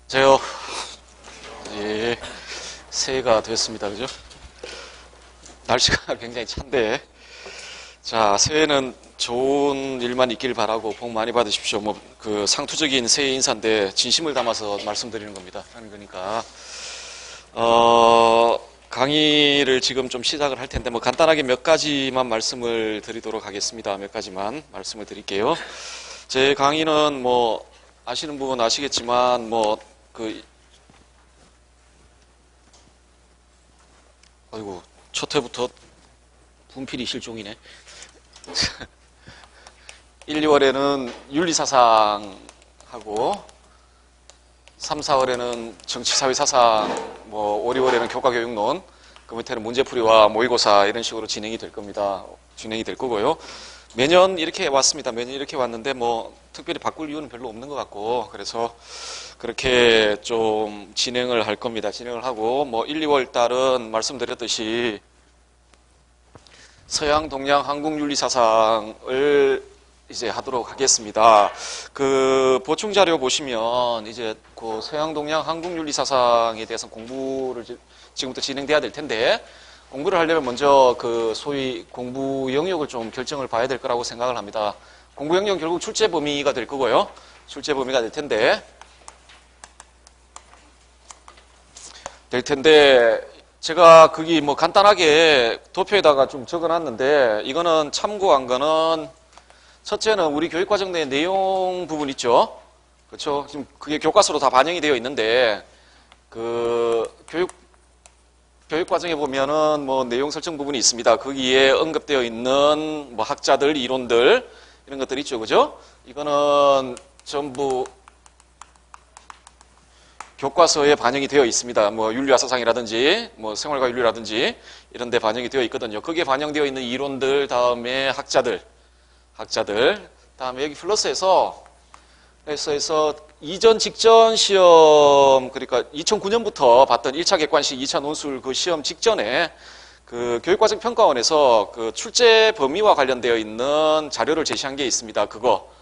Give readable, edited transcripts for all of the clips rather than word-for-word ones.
제요. 예, 새해가 됐습니다. 그죠? 날씨가 굉장히 찬데. 자, 새해는 좋은 일만 있길 바라고 복 많이 받으십시오. 상투적인 새해 인사인데 진심을 담아서 말씀드리는 겁니다. 그러니까, 강의를 지금 좀 시작을 할 텐데, 간단하게 몇 가지만 말씀을 드리도록 하겠습니다. 몇 가지만 말씀을 드릴게요. 제 강의는 아시는 분은 아시겠지만, 아이고, 첫 회부터 분필이 실종이네. 1, 2월에는 윤리사상하고 3, 4월에는 정치사회사상, 5, 6월에는 교과교육론, 그 밑에는 문제풀이와 모의고사 이런 식으로 진행이 될 겁니다. 진행이 될 거고요. 매년 이렇게 왔습니다. 매년 이렇게 왔는데 특별히 바꿀 이유는 별로 없는 것 같고, 그래서 그렇게 좀 진행을 할 겁니다. 진행을 하고 1, 2월 달은 말씀드렸듯이 서양, 동양, 한국 윤리사상을 이제 하도록 하겠습니다. 그 보충 자료 보시면 이제 그 서양, 동양, 한국 윤리사상에 대해서 공부를 지금부터 진행돼야 될 텐데, 공부를 하려면 먼저 그 소위 공부 영역을 좀 결정을 봐야 될 거라고 생각을 합니다. 공부 영역은 결국 출제 범위가 될 거고요. 출제 범위가 될 텐데 제가 거기 간단하게 도표에다가 좀 적어놨는데, 이거는 참고한 거는 첫째는 우리 교육과정 내 내용 부분 있죠. 그렇죠. 지금 그게 교과서로 다 반영이 되어 있는데, 그 교육과정에 보면은 내용 설정 부분이 있습니다. 거기에 언급되어 있는 학자들, 이론들 이런 것들 있죠. 그죠? 이거는 전부 교과서에 반영이 되어 있습니다. 윤리와 사상이라든지, 생활과 윤리라든지, 이런 데 반영이 되어 있거든요. 거기에 반영되어 있는 이론들, 다음에 학자들, 다음에 여기 플러스에서, 이전 직전 시험, 그러니까 2009년부터 봤던 1차 객관식, 2차 논술 그 시험 직전에 그 교육과정 평가원에서 그 출제 범위와 관련되어 있는 자료를 제시한 게 있습니다. 그거.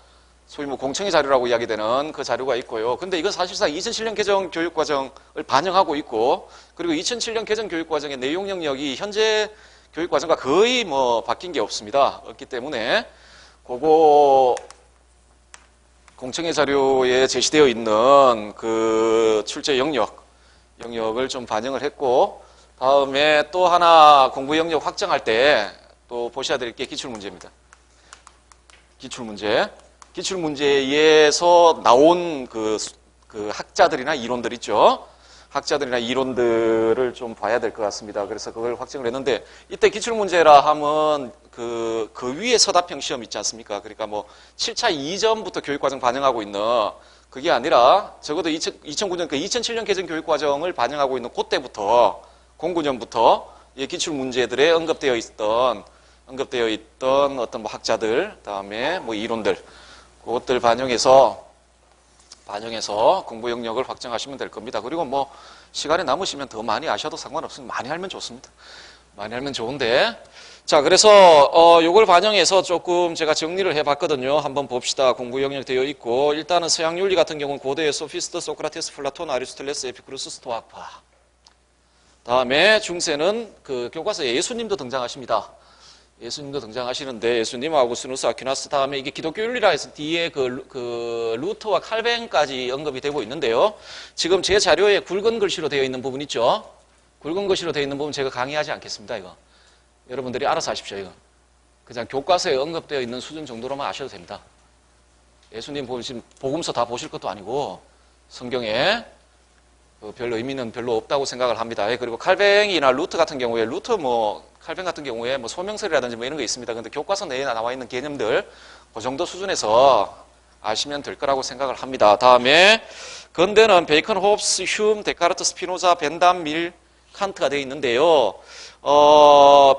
소위 공청회 자료라고 이야기되는 그 자료가 있고요. 근데 이건 사실상 2007년 개정 교육과정을 반영하고 있고, 그리고 2007년 개정 교육과정의 내용 영역이 현재 교육과정과 거의 바뀐 게 없습니다. 없기 때문에 그거 공청회 자료에 제시되어 있는 그 출제 영역을 좀 반영을 했고, 다음에 또 하나 공부 영역 확정할 때 또 보셔야 될 게 기출문제입니다. 기출문제에서 나온 그 학자들이나 이론들 있죠. 학자들이나 이론들을 좀 봐야 될 것 같습니다. 그래서 그걸 확정을 했는데, 이때 기출문제라 하면 그 위에 서답형 시험 있지 않습니까? 그러니까 7차 이전부터 교육과정 반영하고 있는, 그게 아니라 적어도 2009년, 2007년 개정 교육과정을 반영하고 있는 그때부터, 09년부터 이 기출문제들에 언급되어 있던 어떤 학자들, 다음에 이론들, 그것들 반영해서 공부 영역을 확정하시면 될 겁니다. 그리고 시간이 남으시면 더 많이 아셔도 상관없습니다. 많이 알면 좋습니다. 많이 알면 좋은데. 자, 그래서 요걸 반영해서 조금 제가 정리를 해봤거든요. 한번 봅시다. 공부 영역 되어 있고, 일단은 서양 윤리 같은 경우는 고대의 소피스트, 소크라테스, 플라톤, 아리스토텔레스, 에피쿠로스, 스토아파. 다음에 중세는 그 교과서에 예수님도 등장하십니다. 예수님도 등장하시는데, 예수님, 아우구스누스, 아퀴나스, 다음에 이게 기독교 윤리라 해서 뒤에 그 루터와 칼뱅까지 언급이 되고 있는데요. 지금 제 자료에 굵은 글씨로 되어 있는 부분 있죠? 굵은 글씨로 되어 있는 부분 제가 강의하지 않겠습니다, 이거. 여러분들이 알아서 하십시오, 이거. 그냥 교과서에 언급되어 있는 수준 정도로만 아셔도 됩니다. 예수님 지금 복음서 다 보실 것도 아니고, 성경에 별로 의미는 별로 없다고 생각을 합니다. 그리고 칼뱅이나 루터 같은 경우에, 칼뱅 같은 경우에 소명설이라든지 이런 거 있습니다. 근데 교과서 내에 나와 있는 개념들, 그 정도 수준에서 아시면 될 거라고 생각을 합니다. 다음에, 근대는 베이컨, 홉스, 휴움, 데카르트, 스피노자, 벤담, 밀, 칸트가 되어 있는데요.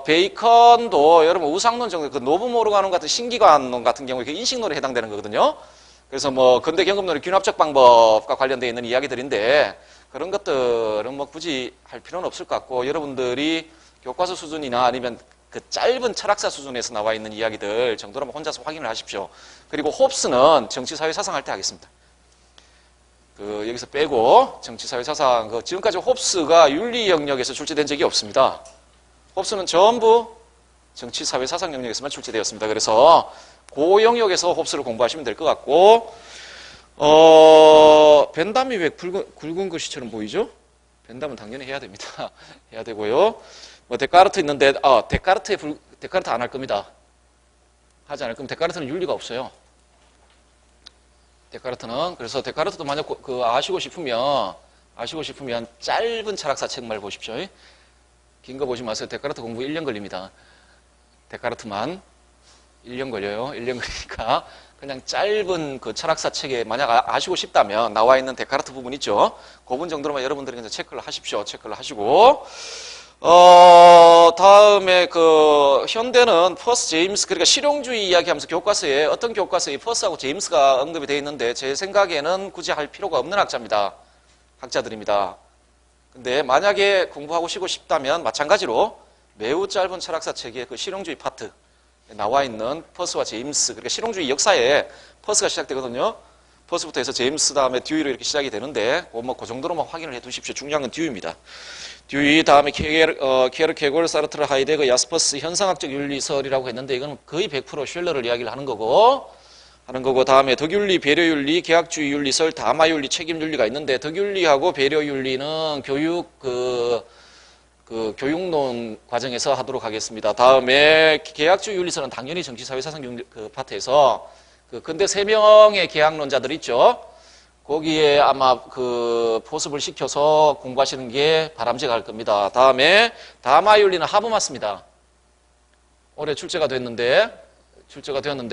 베이컨도 여러분 우상론 정도, 그 노브 모르가논 같은 신기관론 같은 경우에 인식론에 해당되는 거거든요. 그래서 근대 경험론의 균합적 방법과 관련되어 있는 이야기들인데, 그런 것들은 굳이 할 필요는 없을 것 같고, 여러분들이 교과서 수준이나 아니면 그 짧은 철학사 수준에서 나와 있는 이야기들 정도로만 혼자서 확인을 하십시오. 그리고 홉스는 정치, 사회, 사상 할 때 하겠습니다. 여기서 빼고 정치사회사상 지금까지 홉스가 윤리 영역에서 출제된 적이 없습니다. 홉스는 전부 정치사회사상 영역에서만 출제되었습니다. 그래서 그 영역에서 홉스를 공부하시면 될 것 같고 벤담이 왜 굵은 글씨처럼 보이죠? 벤담은 당연히 해야 됩니다. 해야 되고요. 뭐 데카르트 있는데 데카르트 안 할 겁니다. 하지 않을 겁니다. 데카르트는 윤리가 없어요. 데카르트는 그래서 데카르트도 만약 아시고 싶으면 짧은 철학사 책만 보십시오. 긴 거 보지 마세요. 데카르트 공부 1년 걸립니다. 데카르트만 1년 걸려요. 1년 걸리니까 그냥 짧은 철학사 책에 만약 아시고 싶다면 나와 있는 데카르트 부분 있죠. 그 부분 정도로만 여러분들이 그냥 체크를 하십시오. 체크를 하시고 다음에 현대는 퍼스 제임스, 그러니까 실용주의 이야기하면서 교과서에 어떤 교과서에 퍼스하고 제임스가 언급이 되어 있는데 제 생각에는 굳이 할 필요가 없는 학자들입니다. 근데 만약에 공부하고 싶다면 마찬가지로 매우 짧은 철학사 책의 실용주의 파트 나와 있는 퍼스와 제임스, 그러니까 실용주의 역사에 퍼스가 시작되거든요. 퍼스부터 해서 제임스 다음에 듀이로 이렇게 시작이 되는데 그 정도로만 확인을 해 두십시오. 중요한 건 듀이입니다. 듀이 다음에 케르케골, 사르트르, 하이데거, 야스퍼스 현상학적 윤리설이라고 했는데 이거는 거의 100% 쉘러를 이야기를 하는 거고 다음에 덕윤리, 배려윤리, 계약주의 윤리설, 다마윤리, 책임윤리가 있는데 덕윤리하고 배려윤리는 교육론 과정에서 하도록 하겠습니다. 다음에 계약주의 윤리설은 당연히 정치사회사상 파트에서 근대 3명의 계약론자들 있죠. 거기에 아마 포습을 시켜서 공부하시는 게 바람직할 겁니다. 다음에 다마윤리는 하버마스입니다. 올해 출제가 되었는데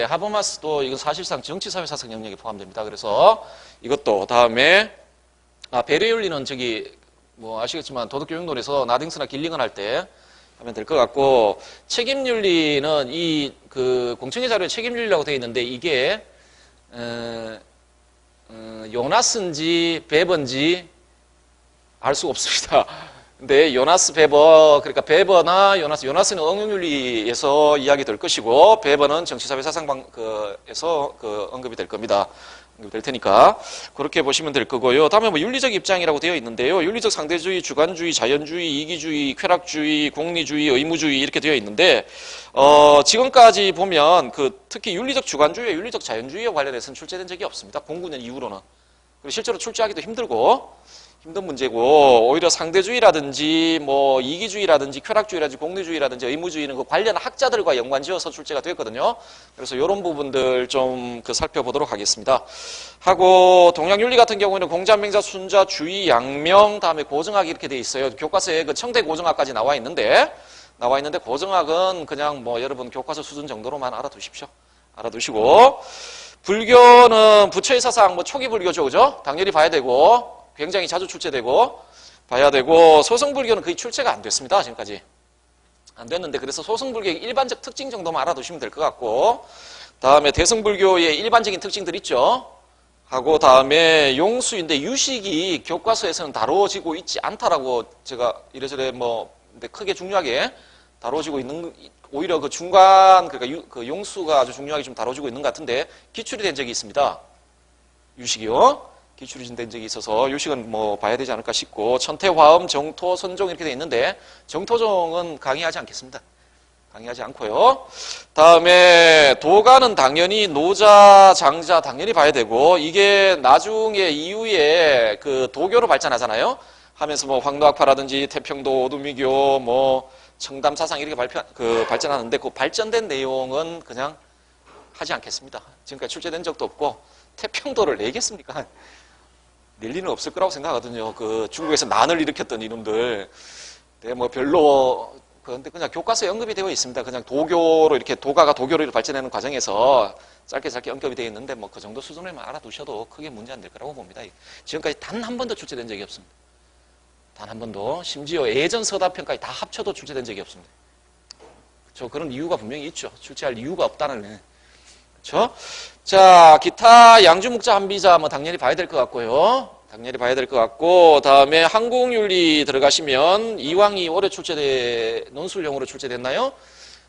하버마스도 이건 사실상 정치사회사상 영역에 포함됩니다. 그래서 이것도 다음에 배려윤리는 아시겠지만 도덕교육론에서 나딩스나 길링을 할 때 하면 될 것 같고 책임윤리는 공청회 자료에 책임윤리라고 되어 있는데 이게 요나스인지 베버인지 알 수가 없습니다. 근데 요나스 베버, 그러니까 베버나 요나스는 응용윤리에서 이야기 될 것이고 베버는 정치사회사상에서 언급이 될 겁니다. 될 테니까 그렇게 보시면 될 거고요. 다음에 윤리적 입장이라고 되어 있는데요. 윤리적 상대주의, 주관주의, 자연주의, 이기주의, 쾌락주의, 공리주의, 의무주의 이렇게 되어 있는데 지금까지 보면 특히 윤리적 주관주의와 윤리적 자연주의와 관련해서는 출제된 적이 없습니다. 09년 이후로는. 그리고 실제로 출제하기도 힘든 문제고 오히려 상대주의라든지 이기주의라든지 쾌락주의라든지 공리주의라든지 의무주의는 관련 학자들과 연관지어서 출제가 되었거든요. 그래서 이런 부분들 좀 살펴보도록 하겠습니다. 하고 동양윤리 같은 경우에는 공자, 맹자, 순자, 주의, 양명, 다음에 고정학 이렇게 돼 있어요. 교과서에 청대 고정학까지 나와 있는데 고정학은 그냥 여러분 교과서 수준 정도로만 알아두시고 불교는 부처의 사상 초기 불교죠, 그죠? 당연히 봐야 되고 굉장히 자주 출제되고 봐야 되고 소승불교는 거의 출제가 안 됐습니다. 지금까지 안 됐는데 그래서 소승불교의 일반적 특징 정도만 알아두시면 될 것 같고 다음에 대승불교의 일반적인 특징들 있죠. 하고 다음에 용수인데 유식이 교과서에서는 다뤄지고 있지 않다라고 제가 이래저래 근데 크게 중요하게 다뤄지고 있는 오히려 중간 그러니까 용수가 아주 중요하게 좀 다뤄지고 있는 것 같은데 기출이 된 적이 있습니다. 유식이요. 기출이 된 적이 있어서 유식은 봐야 되지 않을까 싶고 천태화음, 정토, 선종 이렇게 돼 있는데 정토종은 강의하지 않겠습니다. 강의하지 않고요. 다음에 도가는 당연히 노자, 장자 당연히 봐야 되고 이게 나중에 이후에 도교로 발전하잖아요. 하면서 황도학파라든지 태평도, 오두미교, 청담사상 이렇게 발전하는데 발전된 내용은 그냥 하지 않겠습니다. 지금까지 출제된 적도 없고 태평도를 내겠습니까? 낼 리는 없을 거라고 생각하거든요. 중국에서 난을 일으켰던 이놈들. 별로 그런데 그냥 교과서에 언급이 되어 있습니다. 그냥 도교로 이렇게 도가가 도교로 발전하는 과정에서 짧게 언급이 되어 있는데 그 정도 수준에만 알아두셔도 크게 문제 안 될 거라고 봅니다. 지금까지 단 한 번도 출제된 적이 없습니다. 단 한 번도. 심지어 예전 서답편까지 다 합쳐도 출제된 적이 없습니다. 그런 이유가 분명히 있죠. 출제할 이유가 없다는. 그렇죠? 자, 기타 양주묵자 한비자 당연히 봐야 될 것 같고요. 당연히 봐야 될 것 같고 다음에 한국윤리 들어가시면 이왕이 올해 논술형으로 출제됐나요?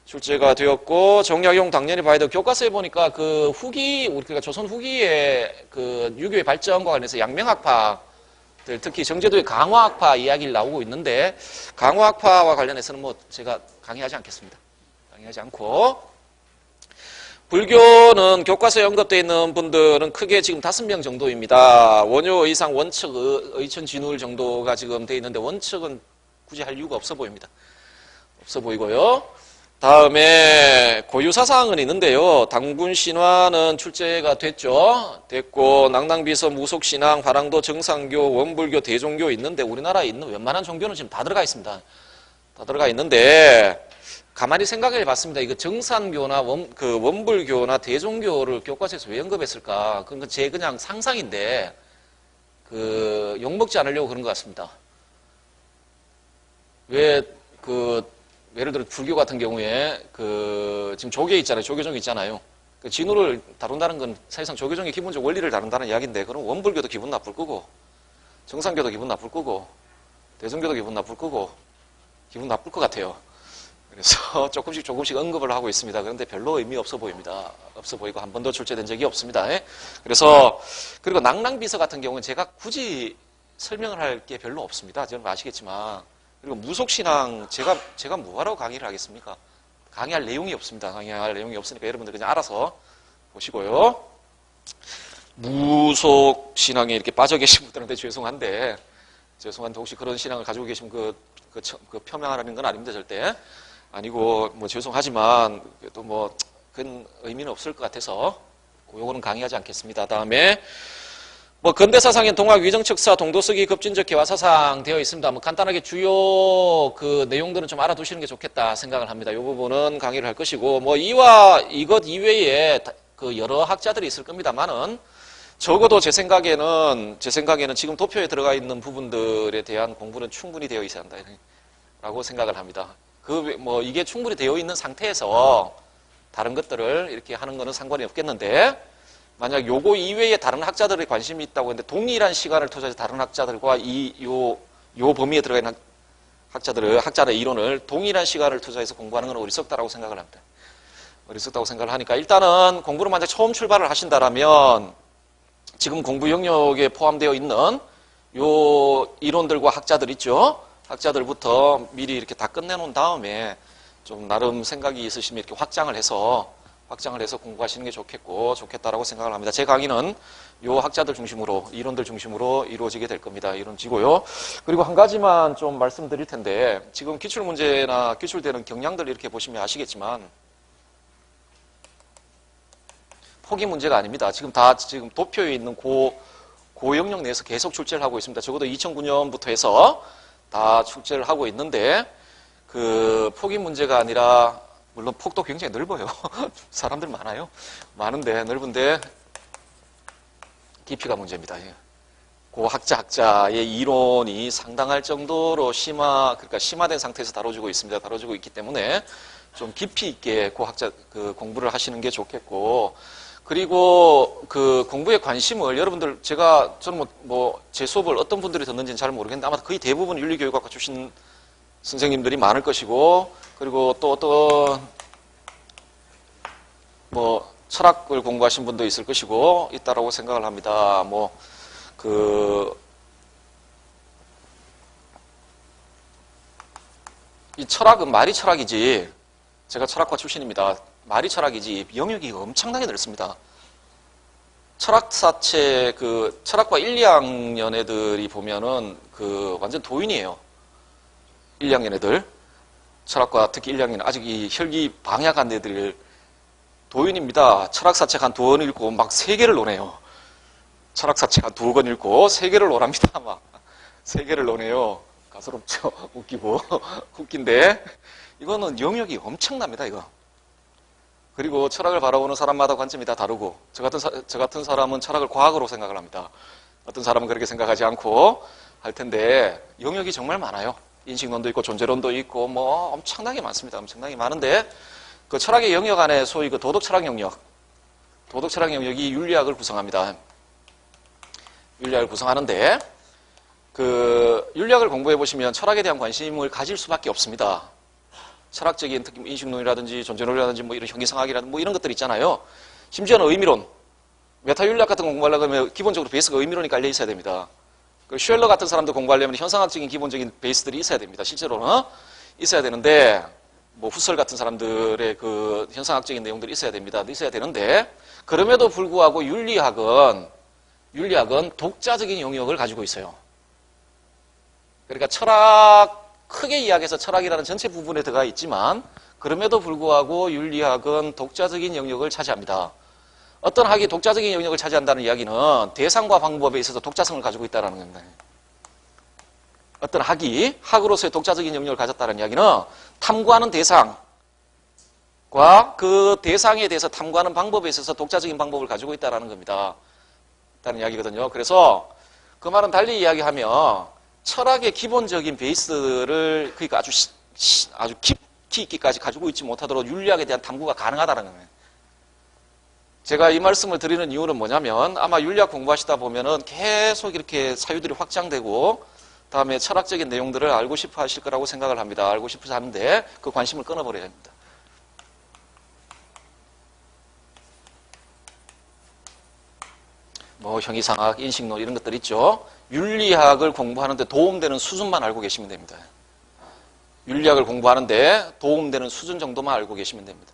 출제가 되었고, 정약용 당연히 봐야 되고, 교과서에 보니까 그 후기, 그러니까 조선 후기의 그 유교의 발전과 관련해서 양명학파들, 특히 정제도의 강화학파 이야기를 나오고 있는데, 강화학파와 관련해서는 뭐 제가 강의하지 않겠습니다. 강의하지 않고, 불교는 교과서에 언급되어 있는 분들은 크게 지금 5명 정도입니다. 원효, 의상, 원측, 의천, 진울 정도가 지금 되어 있는데 원측은 굳이 할 이유가 없어 보입니다. 없어 보이고요. 다음에 고유사상은 있는데요. 당군신화는 출제가 됐고 낭낭비서, 무속신앙, 화랑도, 정상교, 원불교, 대종교 있는데 우리나라에 있는 웬만한 종교는 지금 다 들어가 있습니다. 다 들어가 있는데 가만히 생각해 봤습니다. 이거 정산교나 원불교나 대종교를 교과서에서 왜 언급했을까? 그건 제 그냥 상상인데, 욕먹지 않으려고 그런 것 같습니다. 예를 들어 불교 같은 경우에, 지금 조계 있잖아요. 조계종 있잖아요. 진우를 다룬다는 건 사실상 조계종의 기본적 원리를 다룬다는 이야기인데, 그럼 원불교도 기분 나쁠 거고, 정산교도 기분 나쁠 거고, 대종교도 기분 나쁠 거고, 기분 나쁠 것 같아요. 그래서 조금씩 언급을 하고 있습니다. 그런데 별로 의미 없어 보입니다. 없어 보이고 한 번도 출제된 적이 없습니다. 그래서 그리고 낭낭비서 같은 경우는 제가 굳이 설명을 할 게 별로 없습니다. 저는 아시겠지만 그리고 무속신앙 제가 뭐하러 강의를 하겠습니까? 강의할 내용이 없습니다. 강의할 내용이 없으니까 여러분들 그냥 알아서 보시고요. 무속신앙에 이렇게 빠져 계신 분들한테 죄송한데 혹시 그런 신앙을 가지고 계신 그 표명하라는 건 아닙니다. 절대. 아니고 뭐 죄송하지만 또 뭐 큰 의미는 없을 것 같아서 요거는 강의하지 않겠습니다. 다음에 뭐 근대사상엔 동학 위정측사 동도쓰기 급진적 개화사상 되어 있습니다. 뭐 간단하게 주요 그 내용들은 좀 알아두시는 게 좋겠다 생각을 합니다. 이 부분은 강의를 할 것이고 뭐 이것 이외에 그 여러 학자들이 있을 겁니다만은 적어도 제 생각에는 지금 도표에 들어가 있는 부분들에 대한 공부는 충분히 되어 있어야 한다라고 생각을 합니다. 이게 충분히 되어 있는 상태에서 다른 것들을 이렇게 하는 거는 상관이 없겠는데, 만약 요거 이외에 다른 학자들의 관심이 있다고 했는데, 동일한 시간을 투자해서 다른 학자들과 요 범위에 들어가 있는 학자의 이론을 동일한 시간을 투자해서 공부하는 건 어리석다라고 생각을 합니다. 어리석다고 생각을 하니까, 일단은 공부를 만약 처음 출발을 하신다라면, 지금 공부 영역에 포함되어 있는 요 이론들과 학자들 있죠? 학자들부터 미리 이렇게 다 끝내놓은 다음에 좀 나름 생각이 있으시면 이렇게 확장을 해서 공부하시는 게 좋겠다라고 생각을 합니다. 제 강의는 요 학자들 중심으로, 이론들 중심으로 이루어지게 될 겁니다. 이루어지고요. 그리고 한 가지만 좀 말씀드릴 텐데, 지금 기출문제나 기출되는 경향들 이렇게 보시면 아시겠지만, 포기 문제가 아닙니다. 지금 도표에 있는 고영역 내에서 계속 출제를 하고 있습니다. 적어도 2009년부터 해서 다 출제를 하고 있는데, 포기 문제가 아니라, 물론 폭도 굉장히 넓어요. 사람들 많아요. 넓은데, 깊이가 문제입니다. 학자의 이론이 상당할 정도로 그러니까 심화된 상태에서 다뤄지고 있습니다. 다뤄지고 있기 때문에, 좀 깊이 있게 공부를 하시는 게 좋겠고, 그리고 공부에 관심을 여러분들 저는 제 수업을 어떤 분들이 듣는지는 잘 모르겠는데 아마 거의 대부분 윤리교육학과 출신 선생님들이 많을 것이고, 그리고 또 어떤 철학을 공부하신 분도 있을 것이고 있다라고 생각을 합니다. 이 철학은 말이 철학이지, 제가 철학과 출신입니다. 말이 철학이지 영역이 엄청나게 넓습니다. 철학사체 철학과 1, 2학년 애들이 보면은 완전 도인이에요. 1, 2학년 애들. 철학과 특히 1, 2학년 아직 이 혈기 방약한 애들 도인입니다. 철학사책 한 2권 읽고 막 3개를 노네요. 철학사책 한 2권 읽고 3개를 노랍니다. 막 3개를 노네요. 가소롭죠. 웃기고 웃긴데 이거는 영역이 엄청납니다. 이거. 그리고 철학을 바라보는 사람마다 관점이 다 다르고, 저 같은 사람은 철학을 과학으로 생각을 합니다. 어떤 사람은 그렇게 생각하지 않고 할 텐데, 영역이 정말 많아요. 인식론도 있고, 존재론도 있고, 엄청나게 많습니다. 엄청나게 많은데, 그 철학의 영역 안에 소위 도덕 철학 영역이 윤리학을 구성합니다. 윤리학을 구성하는데, 윤리학을 공부해 보시면 철학에 대한 관심을 가질 수밖에 없습니다. 철학적인 특히 인식론이라든지 존재론이라든지 뭐 이런 형이상학이라든지 뭐 이런 것들 있잖아요. 심지어는 의미론, 메타윤리학 같은 거 공부하려고 하면 기본적으로 베이스가 의미론이 깔려 있어야 됩니다. 그 슈엘러 같은 사람도 공부하려면 현상학적인 기본적인 베이스들이 있어야 됩니다. 실제로는 있어야 되는데 뭐 후설 같은 사람들의 그 현상학적인 내용들이 있어야 됩니다. 있어야 되는데 그럼에도 불구하고 윤리학은 독자적인 영역을 가지고 있어요. 그러니까 크게 이야기해서 철학이라는 전체 부분에 들어가 있지만 그럼에도 불구하고 윤리학은 독자적인 영역을 차지합니다. 어떤 학이 독자적인 영역을 차지한다는 이야기는 대상과 방법에 있어서 독자성을 가지고 있다는 겁니다. 어떤 학으로서의 독자적인 영역을 가졌다는 이야기는 탐구하는 대상과 그 대상에 대해서 탐구하는 방법에 있어서 독자적인 방법을 가지고 있다는 겁니다. 라는 이야기거든요. 그래서 그 말은 달리 이야기하면 철학의 기본적인 베이스를 그러니까 아주 깊이 있기까지 가지고 있지 못하도록 윤리학에 대한 탐구가 가능하다는 거예요. 제가 이 말씀을 드리는 이유는 뭐냐면 아마 윤리학 공부하시다 보면은 계속 이렇게 사유들이 확장되고 다음에 철학적인 내용들을 알고 싶어 하실 거라고 생각을 합니다. 알고 싶어서 하는데 그 관심을 끊어버려야 합니다. 뭐 형이상학, 인식론 이런 것들 있죠. 윤리학을 공부하는데 도움되는 수준만 알고 계시면 됩니다. 윤리학을 공부하는데 도움되는 수준 정도만 알고 계시면 됩니다.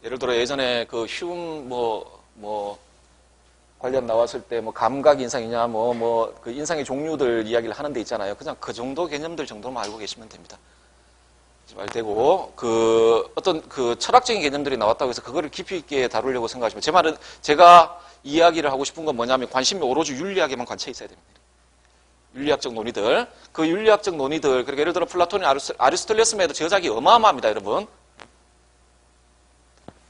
예를 들어 예전에 그 휴움 관련 나왔을 때 뭐 감각 인상이냐 그 인상의 종류들 이야기를 하는 데 있잖아요. 그냥 그 정도 개념들 정도만 알고 계시면 됩니다. 말 되고 그 어떤 그 철학적인 개념들이 나왔다고 해서 그거를 깊이 있게 다루려고 생각하시면 제 말은 제가 이야기를 하고 싶은 건 뭐냐면 관심이 오로지 윤리학에만 관쳐 있어야 됩니다. 윤리학적 논의들. 그 윤리학적 논의들, 그러니까 예를 들어 플라톤이 아리스토텔레스만 해도 저작이 어마어마합니다, 여러분.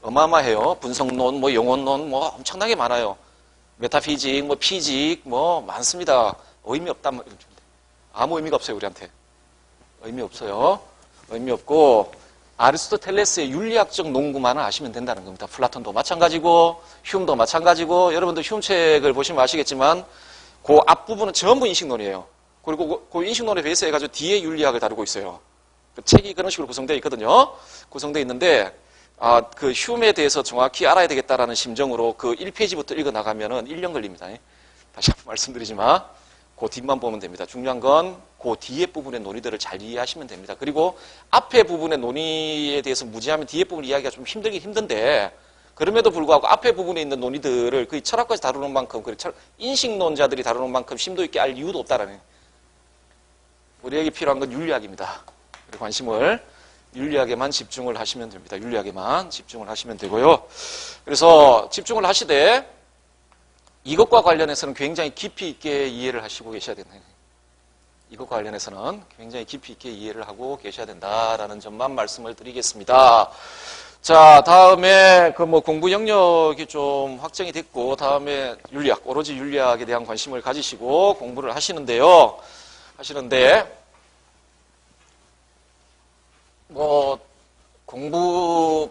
어마어마해요. 분석론, 뭐 영혼론, 뭐 엄청나게 많아요. 메타피직, 뭐 피직, 뭐 많습니다. 의미 없다. 아무 의미가 없어요, 우리한테. 의미 없어요. 의미 없고 아리스토텔레스의 윤리학적 논구만을 아시면 된다는 겁니다. 플라톤도 마찬가지고 휴움도 마찬가지고 여러분들 휴움 책을 보시면 아시겠지만 그 앞부분은 전부 인식론이에요. 그리고 그 인식론에 베이스 해가지고 뒤에 윤리학을 다루고 있어요. 그 책이 그런 식으로 구성되어 있거든요. 구성되어 있는데 그 휴움에 대해서 정확히 알아야 되겠다라는 심정으로 그 1페이지부터 읽어나가면은 1년 걸립니다. 다시 한번 말씀드리지만 그 뒷만 보면 됩니다. 중요한 건 그 뒤에 부분의 논의들을 잘 이해하시면 됩니다. 그리고 앞에 부분의 논의에 대해서 무지하면 뒤에 부분 이야기가 좀 힘든데 그럼에도 불구하고 앞에 부분에 있는 논의들을 거의 철학까지 다루는 만큼 인식론자들이 다루는 만큼 심도 있게 알 이유도 없다라는 우리에게 필요한 건 윤리학입니다. 관심을 윤리학에만 집중을 하시면 됩니다. 윤리학에만 집중을 하시면 되고요. 그래서 집중을 하시되 이것과 관련해서는 굉장히 깊이 있게 이해를 하시고 계셔야 된다. 이것과 관련해서는 굉장히 깊이 있게 이해를 하고 계셔야 된다라는 점만 말씀을 드리겠습니다. 자, 다음에 그 뭐 공부 영역이 좀 확정이 됐고 다음에 윤리학, 오로지 윤리학에 대한 관심을 가지시고 공부를 하시는데 뭐 공부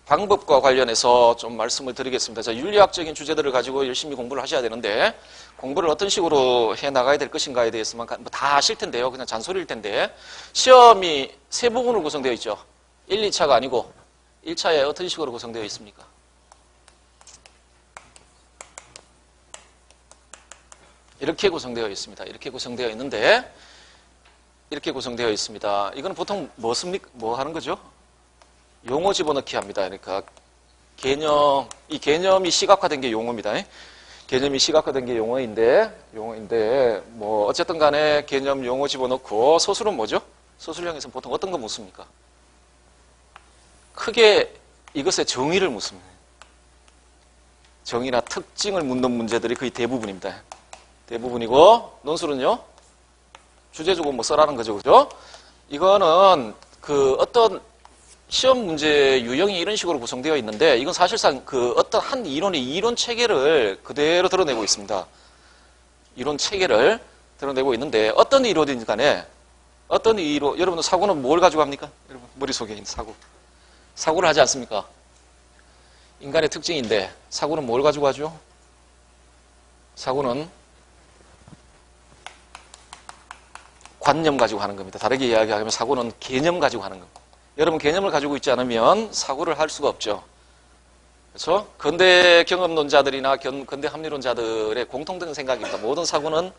방법과 관련해서 좀 말씀을 드리겠습니다. 자, 윤리학적인 주제들을 가지고 열심히 공부를 하셔야 되는데 공부를 어떤 식으로 해나가야 될 것인가에 대해서만 다 아실 텐데요. 그냥 잔소리일 텐데 시험이 세 부분으로 구성되어 있죠. 1, 2차가 아니고 1차에 어떤 식으로 구성되어 있습니까? 이렇게 구성되어 있습니다. 이렇게 구성되어 있는데 이렇게 구성되어 있습니다. 이건 보통 뭐 하는 거죠? 용어 집어넣기 합니다. 그러니까 이 개념이 시각화된 게 용어입니다. 개념이 시각화된 게 용어인데 뭐 어쨌든 간에 개념 용어 집어넣고 서술은 뭐죠? 서술형에서는 보통 어떤 거 묻습니까? 크게 이것의 정의를 묻습니다. 정의나 특징을 묻는 문제들이 거의 대부분입니다. 대부분이고 논술은요? 주제 주고 뭐 써라는 거죠. 그죠? 이거는 그 어떤 시험 문제 유형이 이런 식으로 구성되어 있는데 이건 사실상 그 어떤 한 이론의 이론 체계를 그대로 드러내고 있습니다. 이론 체계를 드러내고 있는데 어떤 이론이든 간에 여러분들 사고는 뭘 가지고 합니까? 여러분 머릿속에 있는 사고를 하지 않습니까? 인간의 특징인데 사고는 뭘 가지고 하죠? 사고는 관념 가지고 하는 겁니다. 다르게 이야기하면 사고는 개념 가지고 하는 겁니다. 여러분 개념을 가지고 있지 않으면 사고를 할 수가 없죠. 그렇죠? 근대 경험론자들이나 근대 합리론자들의 공통된 생각입니다. 모든 사고는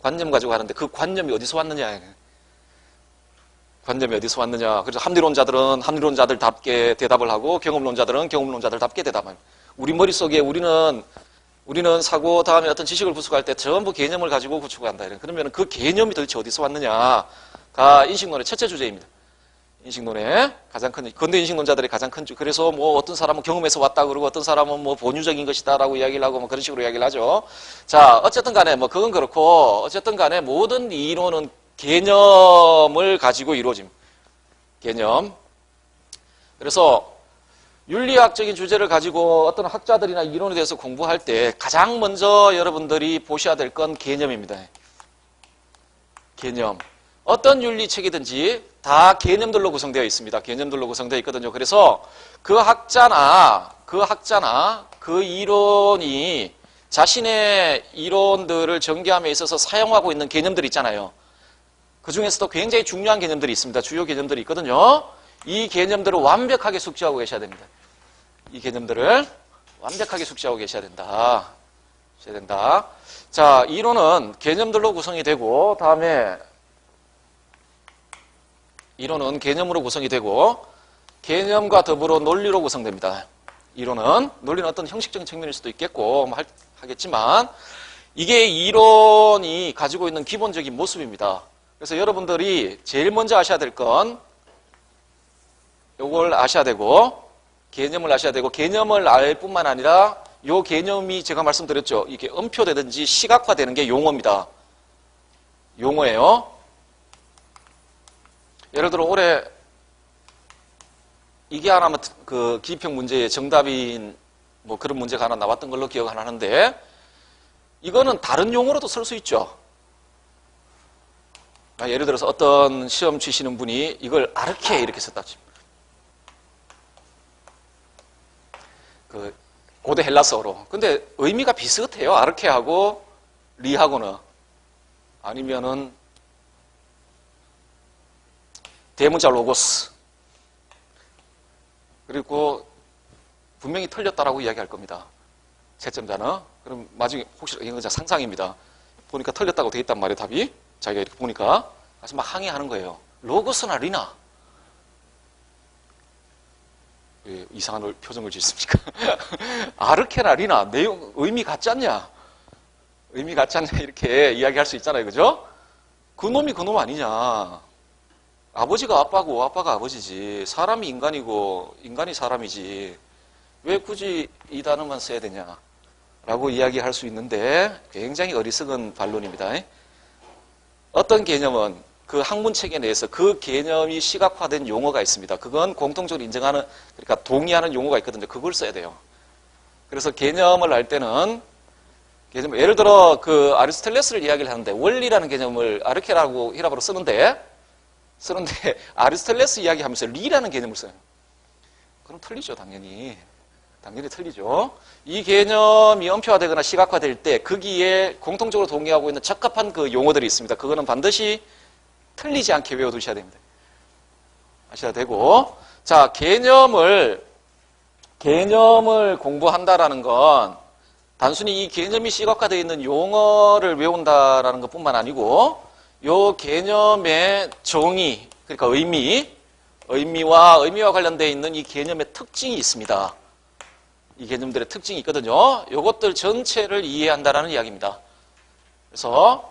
관념 가지고 하는데 그 관념이 어디서 왔느냐. 관념이 어디서 왔느냐. 그래서 합리론자들은 합리론자들답게 대답을 하고 경험론자들은 경험론자들답게 대답합니다. 우리 머릿속에 우리는 사고 다음에 어떤 지식을 구축할 때 전부 개념을 가지고 구축한다. 그러면 그 개념이 도대체 어디서 왔느냐가 인식론의 첫째 주제입니다. 인식론의 가장 큰, 근대 인식론자들의 가장 큰 주. 그래서 뭐 어떤 사람은 경험에서 왔다 그러고 어떤 사람은 뭐 본유적인 것이다라고 이야기를 하고 뭐 그런 식으로 이야기를 하죠. 자, 어쨌든 간에 뭐 그건 그렇고 어쨌든 간에 모든 이론은 개념을 가지고 이루어집니다. 개념. 그래서 윤리학적인 주제를 가지고 어떤 학자들이나 이론에 대해서 공부할 때 가장 먼저 여러분들이 보셔야 될 건 개념입니다. 개념. 어떤 윤리책이든지 다 개념들로 구성되어 있습니다. 개념들로 구성되어 있거든요. 그래서 그 학자나 그 이론이 자신의 이론들을 전개함에 있어서 사용하고 있는 개념들이 있잖아요. 그 중에서도 굉장히 중요한 개념들이 있습니다. 주요 개념들이 있거든요. 이 개념들을 완벽하게 숙지하고 계셔야 됩니다. 이 개념들을 완벽하게 숙지하고 계셔야 된다. 자, 이론은 개념들로 구성이 되고, 다음에 이론은 개념으로 구성이 되고, 개념과 더불어 논리로 구성됩니다. 논리는 어떤 형식적인 측면일 수도 있겠고, 뭐 하겠지만, 이게 이론이 가지고 있는 기본적인 모습입니다. 그래서 여러분들이 제일 먼저 아셔야 될 건, 요걸 아셔야 되고, 개념을 아셔야 되고, 개념을 알 뿐만 아니라, 요 개념이 제가 말씀드렸죠. 이게 음표되든지 시각화되는 게 용어입니다. 용어예요. 예를 들어 올해 이게 하나 그 기입형 문제의 정답인 뭐 그런 문제가 하나 나왔던 걸로 기억을 하는데 이거는 다른 용어로도 쓸 수 있죠. 예를 들어서 어떤 시험 치시는 분이 이걸 아르케 이렇게 썼다 칩니다. 그 고대 헬라서로. 근데 의미가 비슷해요. 아르케하고 리하고는. 아니면은 대문자 로고스. 그리고 분명히 틀렸다라고 이야기할 겁니다. 채점자는. 그럼 나중에 혹시 이건 상상입니다. 보니까 틀렸다고 돼 있단 말이에요, 답이. 자기가 이렇게 보니까. 그래서 막 항의하는 거예요. 로고스나 리나. 왜 이상한 표정을 짓습니까? 아르케나 리나. 내용, 의미 같지 않냐? 의미 같지 않냐? 이렇게 이야기할 수 있잖아요. 그죠? 그놈이 그놈 아니냐? 아버지가 아빠고 아빠가 아버지지. 사람이 인간이고 인간이 사람이지. 왜 굳이 이 단어만 써야 되냐? 라고 이야기할 수 있는데 굉장히 어리석은 반론입니다. 어떤 개념은 그 학문체계 내에서 그 개념이 시각화된 용어가 있습니다. 그건 공통적으로 인정하는, 그러니까 동의하는 용어가 있거든요. 그걸 써야 돼요. 그래서 개념을 할 때는 예를 들어 그 아리스토텔레스를 이야기를 하는데 원리라는 개념을 아르케라고 히라보로 쓰는데 아리스토텔레스 이야기하면서 리라는 개념을 써요. 그럼 틀리죠, 당연히. 당연히 틀리죠. 이 개념이 음표화되거나 시각화될 때 거기에 공통적으로 동의하고 있는 적합한 그 용어들이 있습니다. 그거는 반드시 틀리지 않게 외워두셔야 됩니다. 아셔야 되고, 자, 개념을 공부한다라는 건 단순히 이 개념이 시각화되어 있는 용어를 외운다라는 것 뿐만 아니고, 요 개념의 정의, 그러니까 의미와 관련되어 있는 이 개념의 특징이 있습니다. 이 개념들의 특징이 있거든요. 요것들 전체를 이해한다라는 이야기입니다. 그래서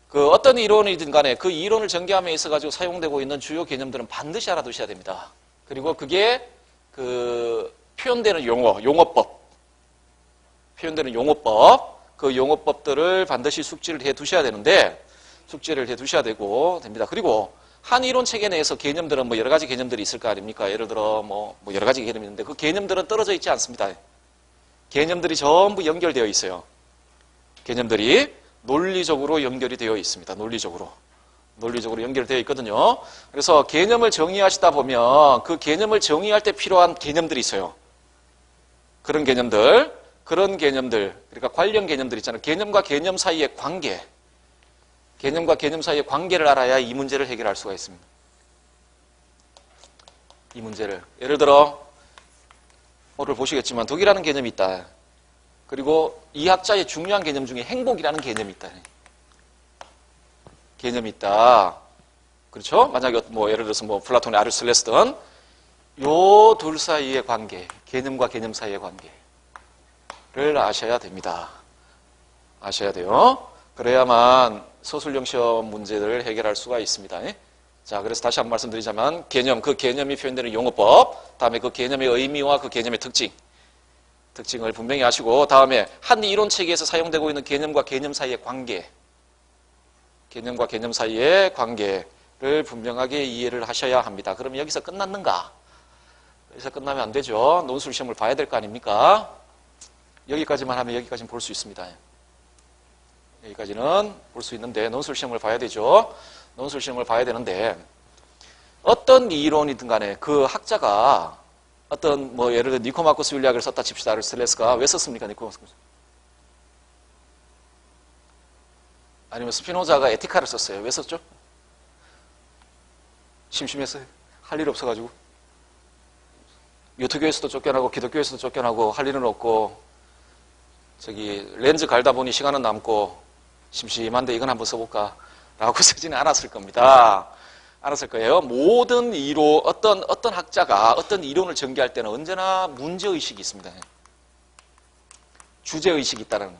그 어떤 이론이든 간에 그 이론을 전개함에 있어가지고 사용되고 있는 주요 개념들은 반드시 알아두셔야 됩니다. 그리고 그게 그 표현되는 용어법, 그 용어법들을 반드시 숙지를 해 두셔야 되는데, 숙지를 해 두셔야 됩니다. 그리고 한 이론 체계 내에서 개념들은 뭐 여러 가지 개념들이 있을 거 아닙니까? 예를 들어 뭐 여러 가지 개념이 있는데 그 개념들은 떨어져 있지 않습니다. 개념들이 전부 연결되어 있어요. 개념들이 논리적으로 연결이 되어 있습니다. 논리적으로 연결되어 있거든요. 그래서 개념을 정의하시다 보면 그 개념을 정의할 때 필요한 개념들이 있어요. 그런 개념들, 그러니까 관련 개념들 있잖아요. 개념과 개념 사이의 관계. 개념과 개념 사이의 관계를 알아야 이 문제를 해결할 수가 있습니다. 이 문제를. 예를 들어 오늘 보시겠지만 덕이라는 개념이 있다. 그리고 이 학자의 중요한 개념 중에 행복이라는 개념이 있다. 개념이 있다. 그렇죠? 만약에 뭐 예를 들어서 뭐 플라톤의 아리스토텔레스든 요 둘 사이의 관계, 개념과 개념 사이의 관계를 아셔야 됩니다. 아셔야 돼요. 그래야만 서술형 시험 문제를 해결할 수가 있습니다. 자, 그래서 다시 한번 말씀드리자면 개념, 그 개념이 표현되는 용어법, 다음에 그 개념의 의미와 그 개념의 특징을 분명히 아시고, 다음에 한 이론 체계에서 사용되고 있는 개념과 개념 사이의 관계, 개념과 개념 사이의 관계를 분명하게 이해를 하셔야 합니다. 그럼 여기서 끝났는가? 여기서 끝나면 안 되죠. 논술 시험을 봐야 될 거 아닙니까? 여기까지만 하면 여기까지는 볼 수 있습니다. 여기까지는 볼 수 있는데 논술 시험을 봐야 되죠. 논술 시험을 봐야 되는데 어떤 이론이든 간에 그 학자가 어떤 뭐 예를 들어 니코마코스 윤리학을 썼다 칩시다. 아리스토텔레스가 왜 썼습니까? 니코마코스. 아니면 스피노자가 에티카를 썼어요. 왜 썼죠? 심심했어요. 할 일 없어가지고. 유토교에서도 쫓겨나고 기독교에서도 쫓겨나고 할 일은 없고 저기 렌즈 갈다 보니 시간은 남고 심심한데 이건 한번 써볼까 라고 쓰지는 않았을 겁니다. 않았을 거예요. 모든 이론, 어떤 학자가 어떤 이론을 전개할 때는 언제나 문제의식이 있습니다. 주제의식이 있다는 거.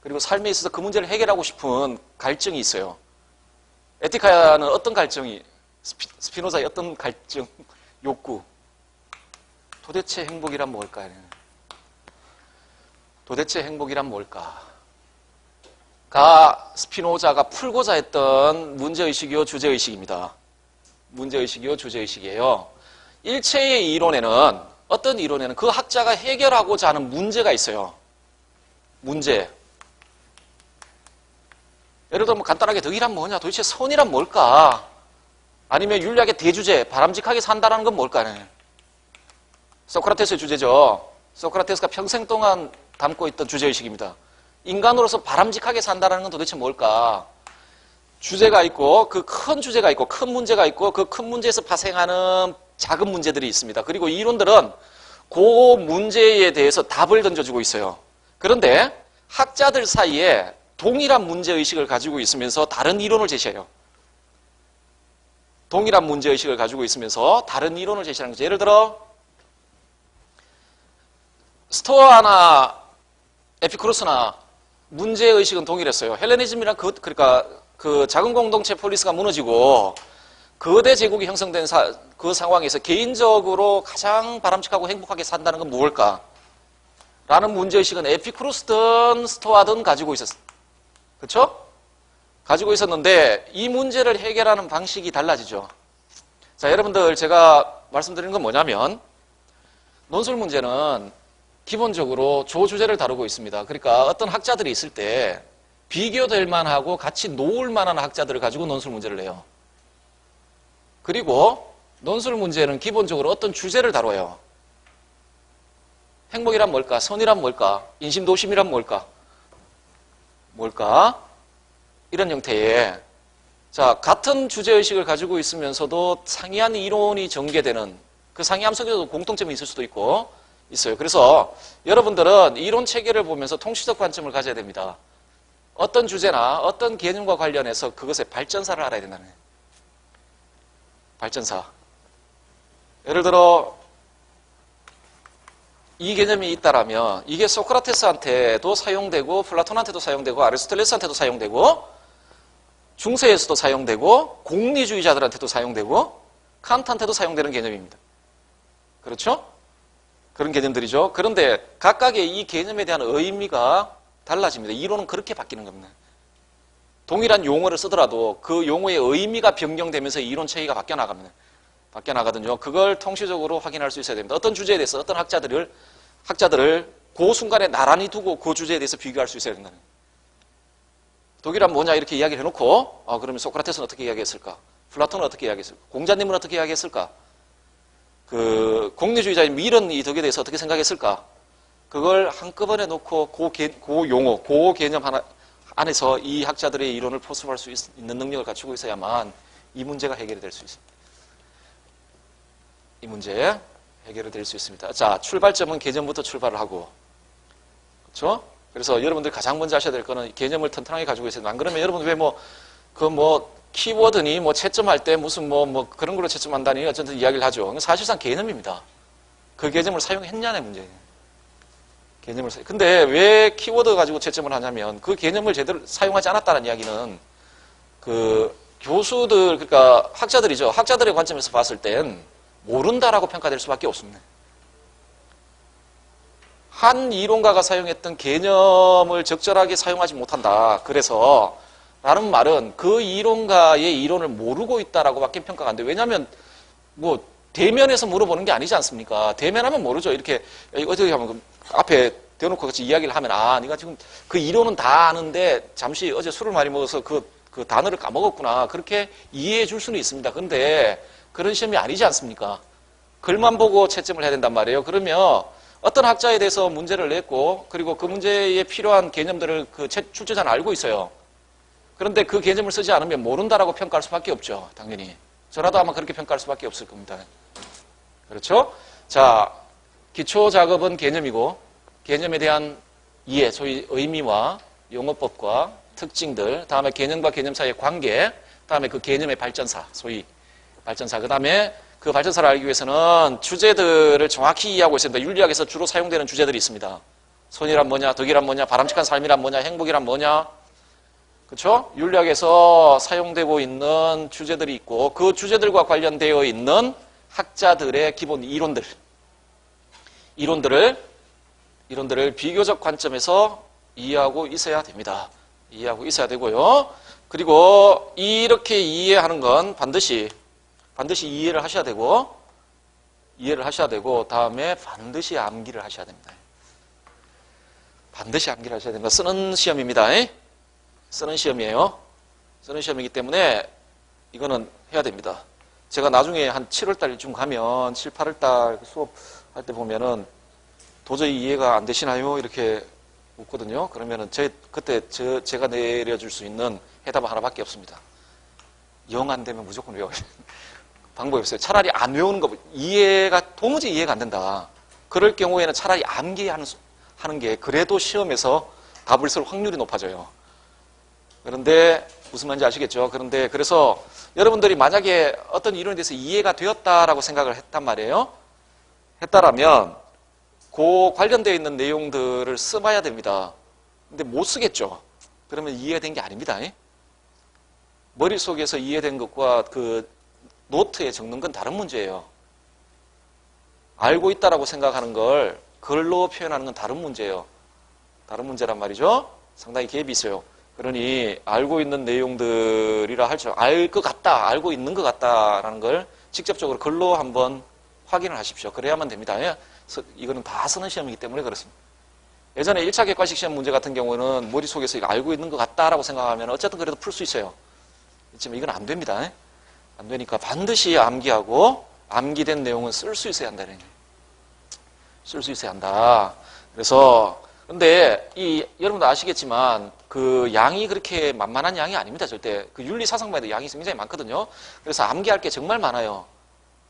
그리고 삶에 있어서 그 문제를 해결하고 싶은 갈증이 있어요. 에티카는 어떤 갈증이, 스피노자의 어떤 갈증, 욕구. 도대체 행복이란 뭘까? 도대체 행복이란 뭘까? 가 스피노자가 풀고자 했던 문제의식이요, 주제의식입니다. 문제의식이요, 주제의식이에요. 일체의 이론에는, 어떤 이론에는 그 학자가 해결하고자 하는 문제가 있어요. 문제. 예를 들어 뭐 간단하게 덕이란 뭐냐? 도대체 선이란 뭘까? 아니면 윤리학의 대주제, 바람직하게 산다는 건 뭘까? 소크라테스의 주제죠. 소크라테스가 평생 동안 담고 있던 주제의식입니다. 인간으로서 바람직하게 산다는 건 도대체 뭘까? 주제가 있고 그 큰 주제가 있고 큰 문제가 있고 그 큰 문제에서 파생하는 작은 문제들이 있습니다. 그리고 이론들은 그 문제에 대해서 답을 던져주고 있어요. 그런데 학자들 사이에 동일한 문제의식을 가지고 있으면서 다른 이론을 제시해요. 동일한 문제의식을 가지고 있으면서 다른 이론을 제시하는 거죠. 예를 들어 스토아나 에피쿠로스나 문제의식은 동일했어요. 헬레니즘이란 그러니까 그 작은 공동체 폴리스가 무너지고 거대 제국이 형성된 그 상황에서 개인적으로 가장 바람직하고 행복하게 산다는 건 무엇일까? 라는 문제의식은 에피쿠로스든 스토아든 가지고 있었어요. 그렇죠? 가지고 있었는데 이 문제를 해결하는 방식이 달라지죠. 자, 여러분들 제가 말씀드리는 건 뭐냐면 논술 문제는 기본적으로 조주제를 다루고 있습니다. 그러니까 어떤 학자들이 있을 때 비교될 만하고 같이 놓을 만한 학자들을 가지고 논술 문제를 내요. 그리고 논술 문제는 기본적으로 어떤 주제를 다뤄요. 행복이란 뭘까? 선이란 뭘까? 인심도심이란 뭘까? 뭘까? 이런 형태의 자, 같은 주제의식을 가지고 있으면서도 상이한 이론이 전개되는 그 상이함 속에도 공통점이 있을 수도 있고 있어요. 그래서 여러분들은 이론 체계를 보면서 통시적 관점을 가져야 됩니다. 어떤 주제나 어떤 개념과 관련해서 그것의 발전사를 알아야 된다는 거예요. 발전사. 예를 들어 이 개념이 있다라면 이게 소크라테스한테도 사용되고 플라톤한테도 사용되고 아리스토텔레스한테도 사용되고 중세에서도 사용되고 공리주의자들한테도 사용되고 칸트한테도 사용되는 개념입니다. 그렇죠? 그런 개념들이죠. 그런데 각각의 이 개념에 대한 의미가 달라집니다. 이론은 그렇게 바뀌는 겁니다. 동일한 용어를 쓰더라도 그 용어의 의미가 변경되면서 이론 체계가 바뀌어 나갑니다. 바뀌어 나가거든요. 그걸 통시적으로 확인할 수 있어야 됩니다. 어떤 주제에 대해서 어떤 학자들을 그 순간에 나란히 두고 그 주제에 대해서 비교할 수 있어야 된다는 거예요. 독일은 뭐냐 이렇게 이야기를 해놓고 그러면 소크라테스는 어떻게 이야기했을까? 플라톤은 어떻게 이야기했을까? 공자님은 어떻게 이야기했을까? 그 공리주의자인 밀은 이 덕에 대해서 어떻게 생각했을까? 그걸 한꺼번에 놓고 그 용어, 그 개념 안에서 이 학자들의 이론을 포섭할 수 있는 능력을 갖추고 있어야만 이 문제가 해결이 될 수 있습니다. 이 문제 해결이 될 수 있습니다. 자, 출발점은 개념부터 출발을 하고, 그렇죠? 그래서 여러분들 가장 먼저 하셔야 될 거는 개념을 튼튼하게 가지고 있어야 돼요. 안 그러면 여러분 왜 키워드니 채점할 때 무슨 그런 걸로 채점한다니 어쨌든 이야기를 하죠. 사실상 개념입니다. 그 개념을 사용했냐의 문제예요. 근데 왜 키워드 가지고 채점을 하냐면 그 개념을 제대로 사용하지 않았다는 이야기는 그 교수들, 그러니까 학자들이죠. 학자들의 관점에서 봤을 땐 모른다라고 평가될 수밖에 없습니다. 한 이론가가 사용했던 개념을 적절하게 사용하지 못한다. 그래서 라는 말은 그 이론가의 이론을 모르고 있다라고 밖에 평가가 안 돼요. 왜냐하면 대면에서 물어보는 게 아니지 않습니까? 대면하면 모르죠. 이렇게 어떻게 하면 앞에 대놓고 같이 이야기를 하면 네가 지금 그 이론은 다 아는데 잠시 어제 술을 많이 먹어서 그 단어를 까먹었구나. 그렇게 이해해 줄 수는 있습니다. 근데 그런 시험이 아니지 않습니까? 글만 보고 채점을 해야 된단 말이에요. 그러면 어떤 학자에 대해서 문제를 냈고 그리고 그 문제에 필요한 개념들을 그 출제자는 알고 있어요. 그런데 그 개념을 쓰지 않으면 모른다라고 평가할 수밖에 없죠. 당연히. 저라도 아마 그렇게 평가할 수밖에 없을 겁니다. 그렇죠? 자, 기초 작업은 개념이고 개념에 대한 이해, 소위 의미와 용어법과 특징들, 다음에 개념과 개념 사이의 관계, 다음에 그 개념의 발전사, 소위 발전사. 그 다음에 그 발전사를 알기 위해서는 주제들을 정확히 이해하고 있습니다. 윤리학에서 주로 사용되는 주제들이 있습니다. 선이란 뭐냐, 덕이란 뭐냐, 바람직한 삶이란 뭐냐, 행복이란 뭐냐. 그렇죠? 윤리학에서 사용되고 있는 주제들이 있고 그 주제들과 관련되어 있는 학자들의 기본 이론들을 비교적 관점에서 이해하고 있어야 됩니다. 이해하고 있어야 되고요. 그리고 이렇게 이해하는 건 반드시 이해를 하셔야 되고 다음에 반드시 암기를 하셔야 됩니다. 반드시 암기를 하셔야 됩니다. 쓰는 시험입니다. 쓰는 시험이에요. 쓰는 시험이기 때문에 이거는 해야 됩니다. 제가 나중에 한 7월달쯤 가면 7, 8월달 수업할 때 보면은 도저히 이해가 안 되시나요? 이렇게 묻거든요. 그러면은 그때 제가 내려줄 수 있는 해답은 하나밖에 없습니다. 영 안 되면 무조건 외워요. 방법이 없어요. 차라리 안 외우는 거, 도무지 이해가 안 된다. 그럴 경우에는 차라리 암기하는 게 그래도 시험에서 답을 쓸 확률이 높아져요. 그런데 무슨 말인지 아시겠죠? 그래서 여러분들이 만약에 어떤 이론에 대해서 이해가 되었다라고 생각을 했단 말이에요. 했다라면 그 관련되어 있는 내용들을 써봐야 됩니다. 근데 못 쓰겠죠? 그러면 이해된 게 아닙니다. 머릿속에서 이해된 것과 그 노트에 적는 건 다른 문제예요. 알고 있다라고 생각하는 걸 글로 표현하는 건 다른 문제예요. 다른 문제란 말이죠. 상당히 갭이 있어요. 그러니 알고 있는 내용들이라 할지 알 것 같다, 알고 있는 것 같다라는 걸 직접적으로 글로 한번 확인을 하십시오. 그래야만 됩니다. 이거는 다 쓰는 시험이기 때문에 그렇습니다. 예전에 1차 객관식 시험 문제 같은 경우는 머릿속에서 이거 알고 있는 것 같다라고 생각하면 어쨌든 그래도 풀 수 있어요. 그렇지만 이건 안 됩니다. 안 되니까 반드시 암기하고 암기된 내용은 쓸 수 있어야 한다는 얘기예요. 쓸 수 있어야 한다. 그래서 근데 여러분도 아시겠지만 그 양이 그렇게 만만한 양이 아닙니다. 절대. 그 윤리 사상만 해도 양이 굉장히 많거든요. 그래서 암기할 게 정말 많아요.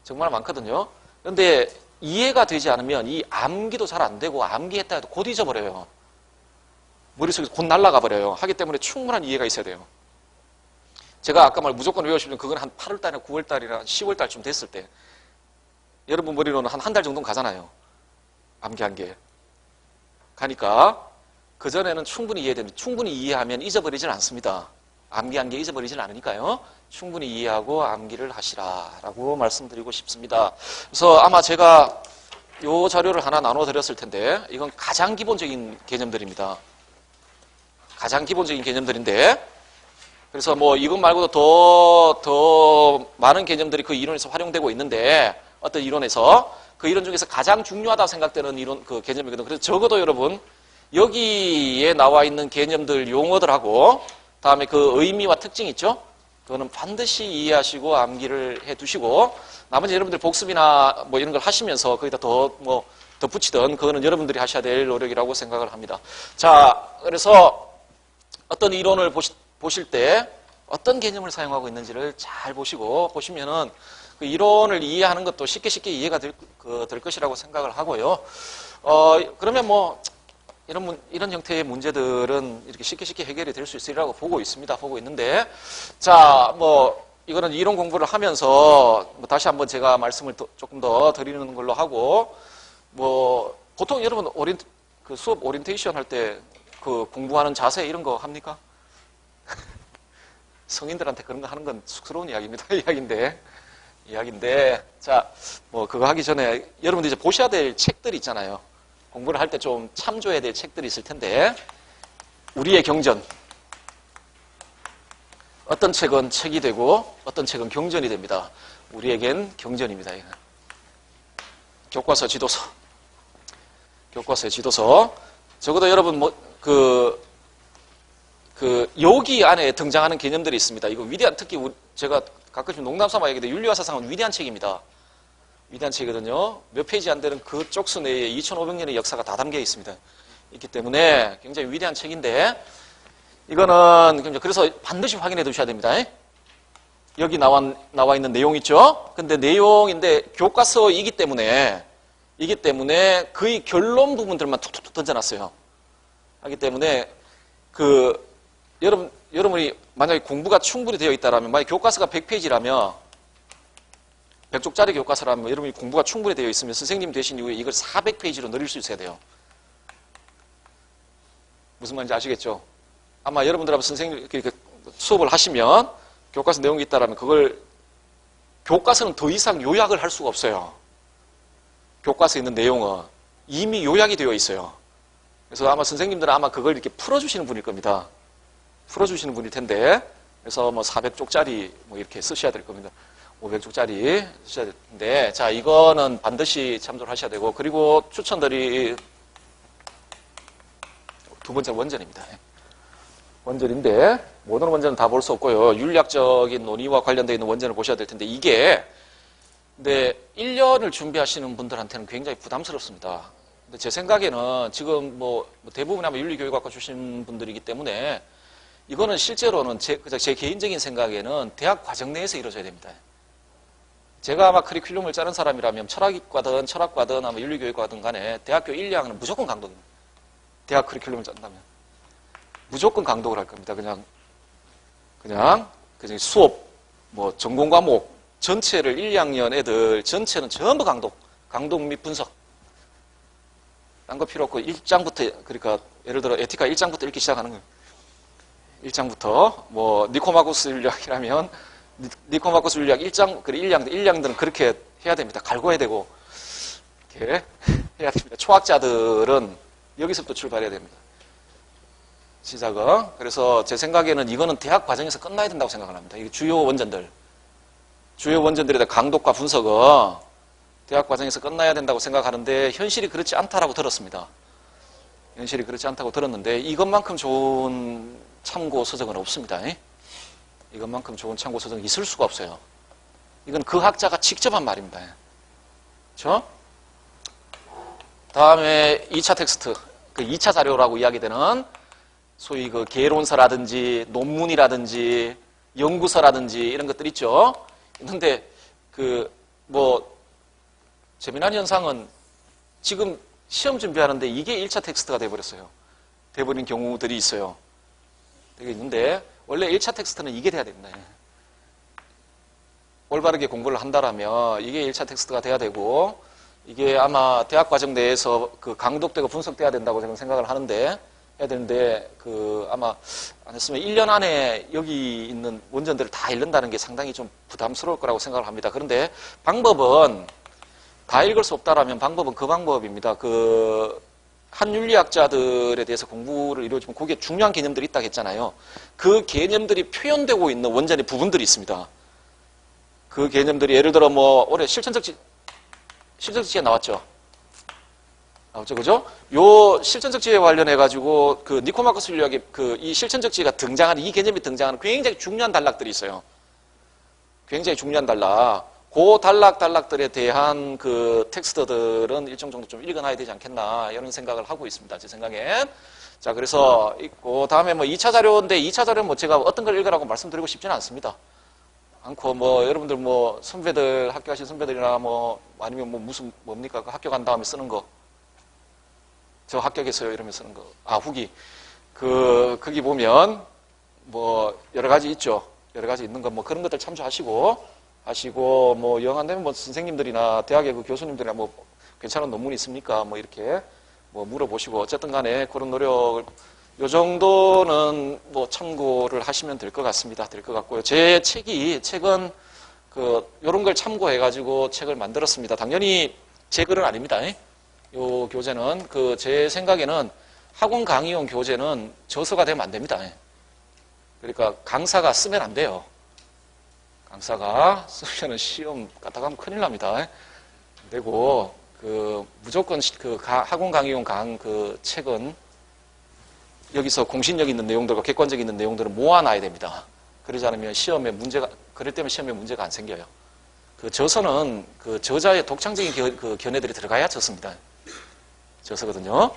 정말 많거든요. 그런데 이해가 되지 않으면 이 암기도 잘 안 되고 암기했다 해도 곧 잊어버려요. 머릿속에서 곧 날아가 버려요. 하기 때문에 충분한 이해가 있어야 돼요. 제가 아까 말 무조건 외우시면 그건 한 8월달이나 9월달이나 10월달쯤 됐을 때 여러분 머리로는 한 달 정도는 가잖아요. 암기한 게. 가니까 그전에는 충분히 이해됩니다. 충분히 이해하면 잊어버리질 않습니다. 암기한 게 잊어버리질 않으니까요. 충분히 이해하고 암기를 하시라라고 말씀드리고 싶습니다. 그래서 아마 제가 이 자료를 하나 나눠드렸을 텐데 이건 가장 기본적인 개념들입니다. 가장 기본적인 개념들인데 그래서 이것 말고도 더 많은 개념들이 그 이론에서 활용되고 있는데 어떤 이론에서 그 이론 중에서 가장 중요하다고 생각되는 이론 그 개념이거든요. 그래서 적어도 여러분 여기에 나와 있는 개념들 용어들하고 다음에 그 의미와 특징 있죠? 그거는 반드시 이해하시고 암기를 해 두시고 나머지 여러분들 복습이나 이런 걸 하시면서 거기다 더 붙이든 그거는 여러분들이 하셔야 될 노력이라고 생각을 합니다. 자, 그래서 어떤 이론을 보실 때 어떤 개념을 사용하고 있는지를 잘 보시면은 그 이론을 이해하는 것도 쉽게 이해가 될 것이라고 생각을 하고요. 그러면 뭐 이런 형태의 문제들은 이렇게 쉽게 해결이 될 수 있으리라고 보고 있는데, 자, 뭐 이거는 이론 공부를 하면서 뭐 다시 한번 제가 말씀을 조금 더 드리는 걸로 하고, 뭐 보통 여러분 그 수업 오리엔테이션 할 때 그 공부하는 자세 이런 거 합니까? 성인들한테 그런 거 하는 건 쑥스러운 이야기입니다. 이야기인데, 자, 뭐 그거 하기 전에 여러분들 이제 보셔야 될 책들이 있잖아요. 공부를 할 때 좀 참조해야 될 책들이 있을 텐데, 우리의 경전. 어떤 책은 책이 되고 어떤 책은 경전이 됩니다. 우리에겐 경전입니다. 교과서, 지도서. 교과서의 지도서. 적어도 여러분 여기 안에 등장하는 개념들이 있습니다. 이거 특히 제가 가끔씩 농담삼아 얘기하는데 윤리와 사상은 위대한 책입니다. 위대한 책이거든요. 몇 페이지 안 되는 그 쪽수 내에 2500년의 역사가 다 담겨 있습니다. 있기 때문에 굉장히 위대한 책인데, 이거는 그래서 반드시 확인해 두셔야 됩니다. 여기 나와 있는 내용 있죠? 근데 내용인데 교과서이기 때문에 거의 결론 부분들만 툭툭툭 던져놨어요. 하기 때문에 여러분이 만약에 공부가 충분히 되어 있다라면, 만약 교과서가 100페이지라면 100쪽짜리 교과서라면 여러분이 공부가 충분히 되어 있으면 선생님 되신 이후에 이걸 400페이지로 늘릴 수 있어야 돼요. 무슨 말인지 아시겠죠? 아마 여러분들하고 선생님 수업을 하시면 교과서 내용이 있다라면 그걸 교과서는 더 이상 요약을 할 수가 없어요. 교과서에 있는 내용은 이미 요약이 되어 있어요. 그래서 아마 선생님들은 아마 그걸 이렇게 풀어주시는 분일 겁니다. 풀어주시는 분일 텐데, 그래서 뭐 400쪽짜리 뭐 이렇게 쓰셔야 될 겁니다. 500쪽짜리 쓰셔야 될 텐데, 자, 이거는 반드시 참조를 하셔야 되고, 그리고 추천드리 두 번째 원전입니다. 원전인데, 모든 원전은 다 볼 수 없고요. 윤리학적인 논의와 관련되어 있는 원전을 보셔야 될 텐데, 근데 1년을 준비하시는 분들한테는 굉장히 부담스럽습니다. 근데 제 생각에는 지금 뭐 대부분 아마 윤리교육학과 출신 분들이기 때문에 이거는 실제로는 제 개인적인 생각에는 대학 과정 내에서 이루어져야 됩니다. 제가 아마 커리큘럼을 짜는 사람이라면 철학과든 아마 윤리교육과든 간에 대학교 1, 2학년은 무조건 강독입니다. 대학 커리큘럼을 짠다면. 무조건 강독을 할 겁니다. 그냥 수업, 뭐 전공 과목 전체를 1, 2학년 애들 전체는 전부 강독 및 분석. 딴 거 필요 없고 1장부터, 그러니까 예를 들어 에티카 1장부터 읽기 시작하는 거예요. 1장부터 뭐 니코마코스 윤리학이라면 니코마코스 윤리학 1장, 그래 1량들은 그렇게 해야 됩니다. 갈고해야 되고 이렇게 해야 됩니다. 초학자들은 여기서부터 출발해야 됩니다. 시작은. 그래서 제 생각에는 이거는 대학 과정에서 끝나야 된다고 생각을 합니다. 이게 주요 원전들에 대한 강독과 분석은 대학 과정에서 끝나야 된다고 생각하는데 현실이 그렇지 않다라고 들었습니다. 현실이 그렇지 않다고 들었는데 이것만큼 좋은 참고 서적은 없습니다. 이것만큼 좋은 참고 서적은 있을 수가 없어요. 이건 그 학자가 직접 한 말입니다. 그렇죠? 다음에 2차 텍스트, 그 2차 자료라고 이야기되는 소위 그 개론서라든지 논문이라든지 연구서라든지 이런 것들 있죠. 근데 재미난 현상은 지금 시험 준비하는데 이게 1차 텍스트가 돼버렸어요. 돼버린 경우들이 있어요. 되게 있는데 원래 1차 텍스트는 이게 돼야 됩니다. 올바르게 공부를 한다라면 이게 1차 텍스트가 돼야 되고, 이게 아마 대학 과정 내에서 그 강독되고 분석돼야 된다고 저는 생각을 하는데, 해야 되는데 아마 안 했으면 1년 안에 여기 있는 원전들을 다 읽는다는 게 상당히 좀 부담스러울 거라고 생각을 합니다. 그런데 방법은 다 읽을 수 없다라면 방법은 그 방법입니다. 한 윤리학자들에 대해서 공부를 이루어지면 거기에 중요한 개념들이 있다고 했잖아요. 그 개념들이 표현되고 있는 원전의 부분들이 있습니다. 그 개념들이 예를 들어 올해 실천적 지혜 나왔죠. 그죠? 요 실천적 지혜에 관련해가지고 니코마코스 윤리학의 이 실천적 지혜가 등장하는, 이 개념이 등장하는 굉장히 중요한 단락들이 있어요. 굉장히 중요한 단락. 그 단락들에 대한 그 텍스트들은 일정 정도 좀 읽어놔야 되지 않겠나 이런 생각을 하고 있습니다. 제 생각엔. 자, 그래서 있고 다음에 뭐 2차 자료인데 2차 자료는 뭐 제가 어떤 걸 읽으라고 말씀드리고 싶지는 않습니다. 않고 뭐 여러분들 뭐 선배들 학교 가신 선배들이나 뭐 아니면 뭐 무슨 뭡니까 그 학교 간 다음에 쓰는 거 저 합격했어요 이러면 쓰는 거 후기 거기 보면 뭐 여러 가지 있죠. 여러 가지 있는 거 뭐 그런 것들 참조하시고 뭐 영 안 되면 뭐 선생님들이나 대학의 그 교수님들이나 뭐 괜찮은 논문이 있습니까 뭐 이렇게 뭐 물어보시고 어쨌든 간에 그런 노력을 요 정도는 뭐 참고를 하시면 될 것 같습니다. 될 것 같고요. 제 책은 요런 걸 참고해가지고 책을 만들었습니다. 당연히 제 글은 아닙니다. 요 교재는 제 생각에는 학원 강의용 교재는 저서가 되면 안 됩니다. 그러니까 강사가 쓰면 안 돼요. 강사가 쓰면은 시험 갖다 가면 큰일 납니다. 안 되고 무조건 학원 강의용 책은 여기서 공신력 있는 내용들과 객관적 있는 내용들을 모아놔야 됩니다. 그러지 않으면 그럴 때면 시험에 문제가 안 생겨요. 저서는 저자의 독창적인 견해들이 들어가야 저서입니다. 저서거든요.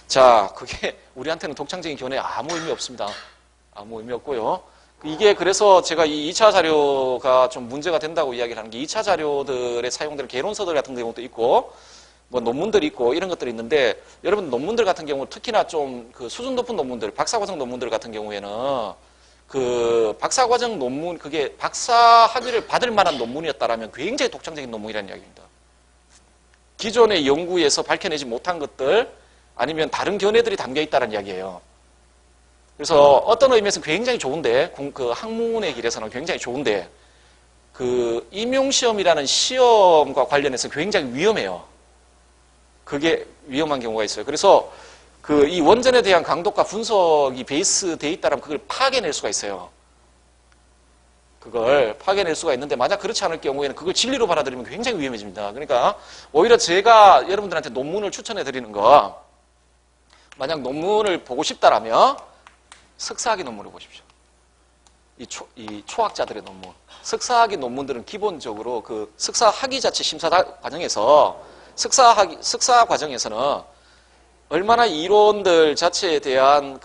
자, 그게 우리한테는 독창적인 견해 아무 의미 없습니다. 아무 의미 없고요. 이게 그래서 제가 이 2차 자료가 좀 문제가 된다고 이야기를 하는 게 2차 자료들에 사용되는 개론서들 같은 경우도 있고 뭐 논문들이 있고 이런 것들이 있는데 여러분 논문들 같은 경우 특히나 좀 수준 높은 논문들, 박사과정 논문들 같은 경우에는 박사과정 논문 그게 박사 학위를 받을 만한 논문이었다라면 굉장히 독창적인 논문이라는 이야기입니다. 기존의 연구에서 밝혀내지 못한 것들 아니면 다른 견해들이 담겨 있다는 이야기예요. 그래서 어떤 의미에서는 굉장히 좋은데 학문의 길에서는 굉장히 좋은데 임용시험이라는 시험과 관련해서 굉장히 위험해요. 그게 위험한 경우가 있어요. 그래서 이 원전에 대한 강독과 분석이 베이스되어 있다면 그걸 파괴낼 수가 있어요. 그걸 파괴낼 수가 있는데 만약 그렇지 않을 경우에는 그걸 진리로 받아들이면 굉장히 위험해집니다. 그러니까 오히려 제가 여러분들한테 논문을 추천해 드리는 거 만약 논문을 보고 싶다라면 석사학위 논문을 보십시오. 이 초학자들의 논문. 석사학위 논문들은 기본적으로 석사학위 자체 심사 과정에서 석사 과정에서는 얼마나 이론들 자체에 대한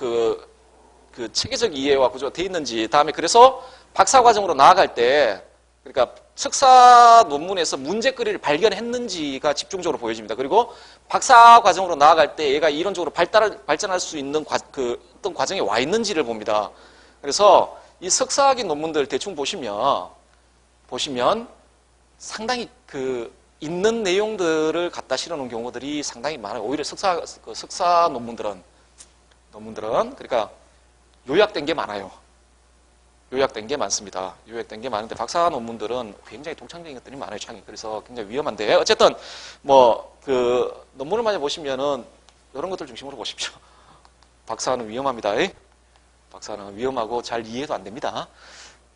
체계적 이해와 구조가 되어 있는지 다음에 그래서 박사 과정으로 나아갈 때 그러니까 석사 논문에서 문제거리를 발견했는지가 집중적으로 보여집니다. 그리고 박사 과정으로 나아갈 때 얘가 이론적으로 발전할 수 있는 어떤 과정에 와 있는지를 봅니다. 그래서 이 석사학위 논문들 대충 보시면 상당히 있는 내용들을 갖다 실어놓은 경우들이 상당히 많아요. 오히려 석사 논문들은 그러니까 요약된 게 많아요. 요약된 게 많습니다. 요약된 게 많은데 박사 논문들은 굉장히 독창적인 것들이 많아요. 그래서 굉장히 위험한데 어쨌든 논문을 많이 보시면은 이런 것들 중심으로 보십시오. 박사는 위험합니다. 박사는 위험하고 잘 이해도 안 됩니다.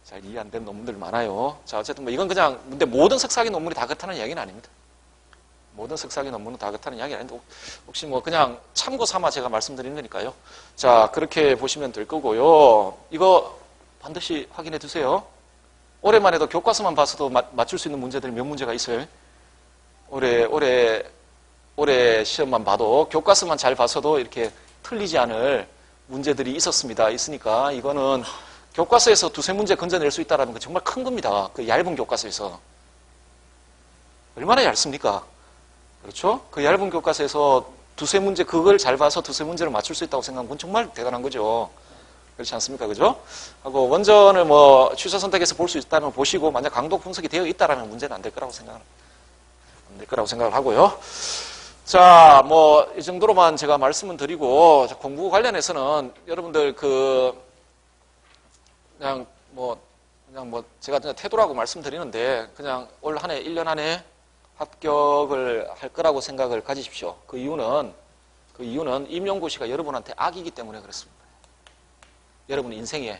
잘 이해 안 되는 논문들 많아요. 자, 어쨌든 이건 그냥 근데 모든 석사학위 논문이 다 그렇다는 이야기는 아닙니다. 모든 석사학위 논문은 다 그렇다는 이야기는 아닌데 혹시 그냥 참고 삼아 제가 말씀드리는 거니까요. 자, 그렇게 보시면 될 거고요. 이거 반드시 확인해 두세요. 올해만 해도 교과서만 봐서도 맞출 수 있는 문제들이 몇 문제가 있어요. 올해 시험만 봐도 교과서만 잘 봐서도 이렇게 틀리지 않을 문제들이 있으니까 이거는 교과서에서 두세 문제 건져낼 수 있다는 건 정말 큰 겁니다. 얇은 교과서에서. 얼마나 얇습니까? 그렇죠? 얇은 교과서에서 두세 문제, 그걸 잘 봐서 두세 문제를 맞출 수 있다고 생각하면 그건 정말 대단한 거죠. 그렇지 않습니까? 그죠? 하고 원전을 취사 선택해서 볼 수 있다면 보시고 만약 강독 분석이 되어 있다라면 문제는 안 될 거라고 생각을 하고요. 자, 이 정도로만 제가 말씀을 드리고 공부 관련해서는 여러분들 제가 태도라고 말씀드리는데 그냥 올 한 해 1년 안에 합격을 할 거라고 생각을 가지십시오. 그 이유는 임용고시가 여러분한테 악이기 때문에 그렇습니다. 여러분 인생에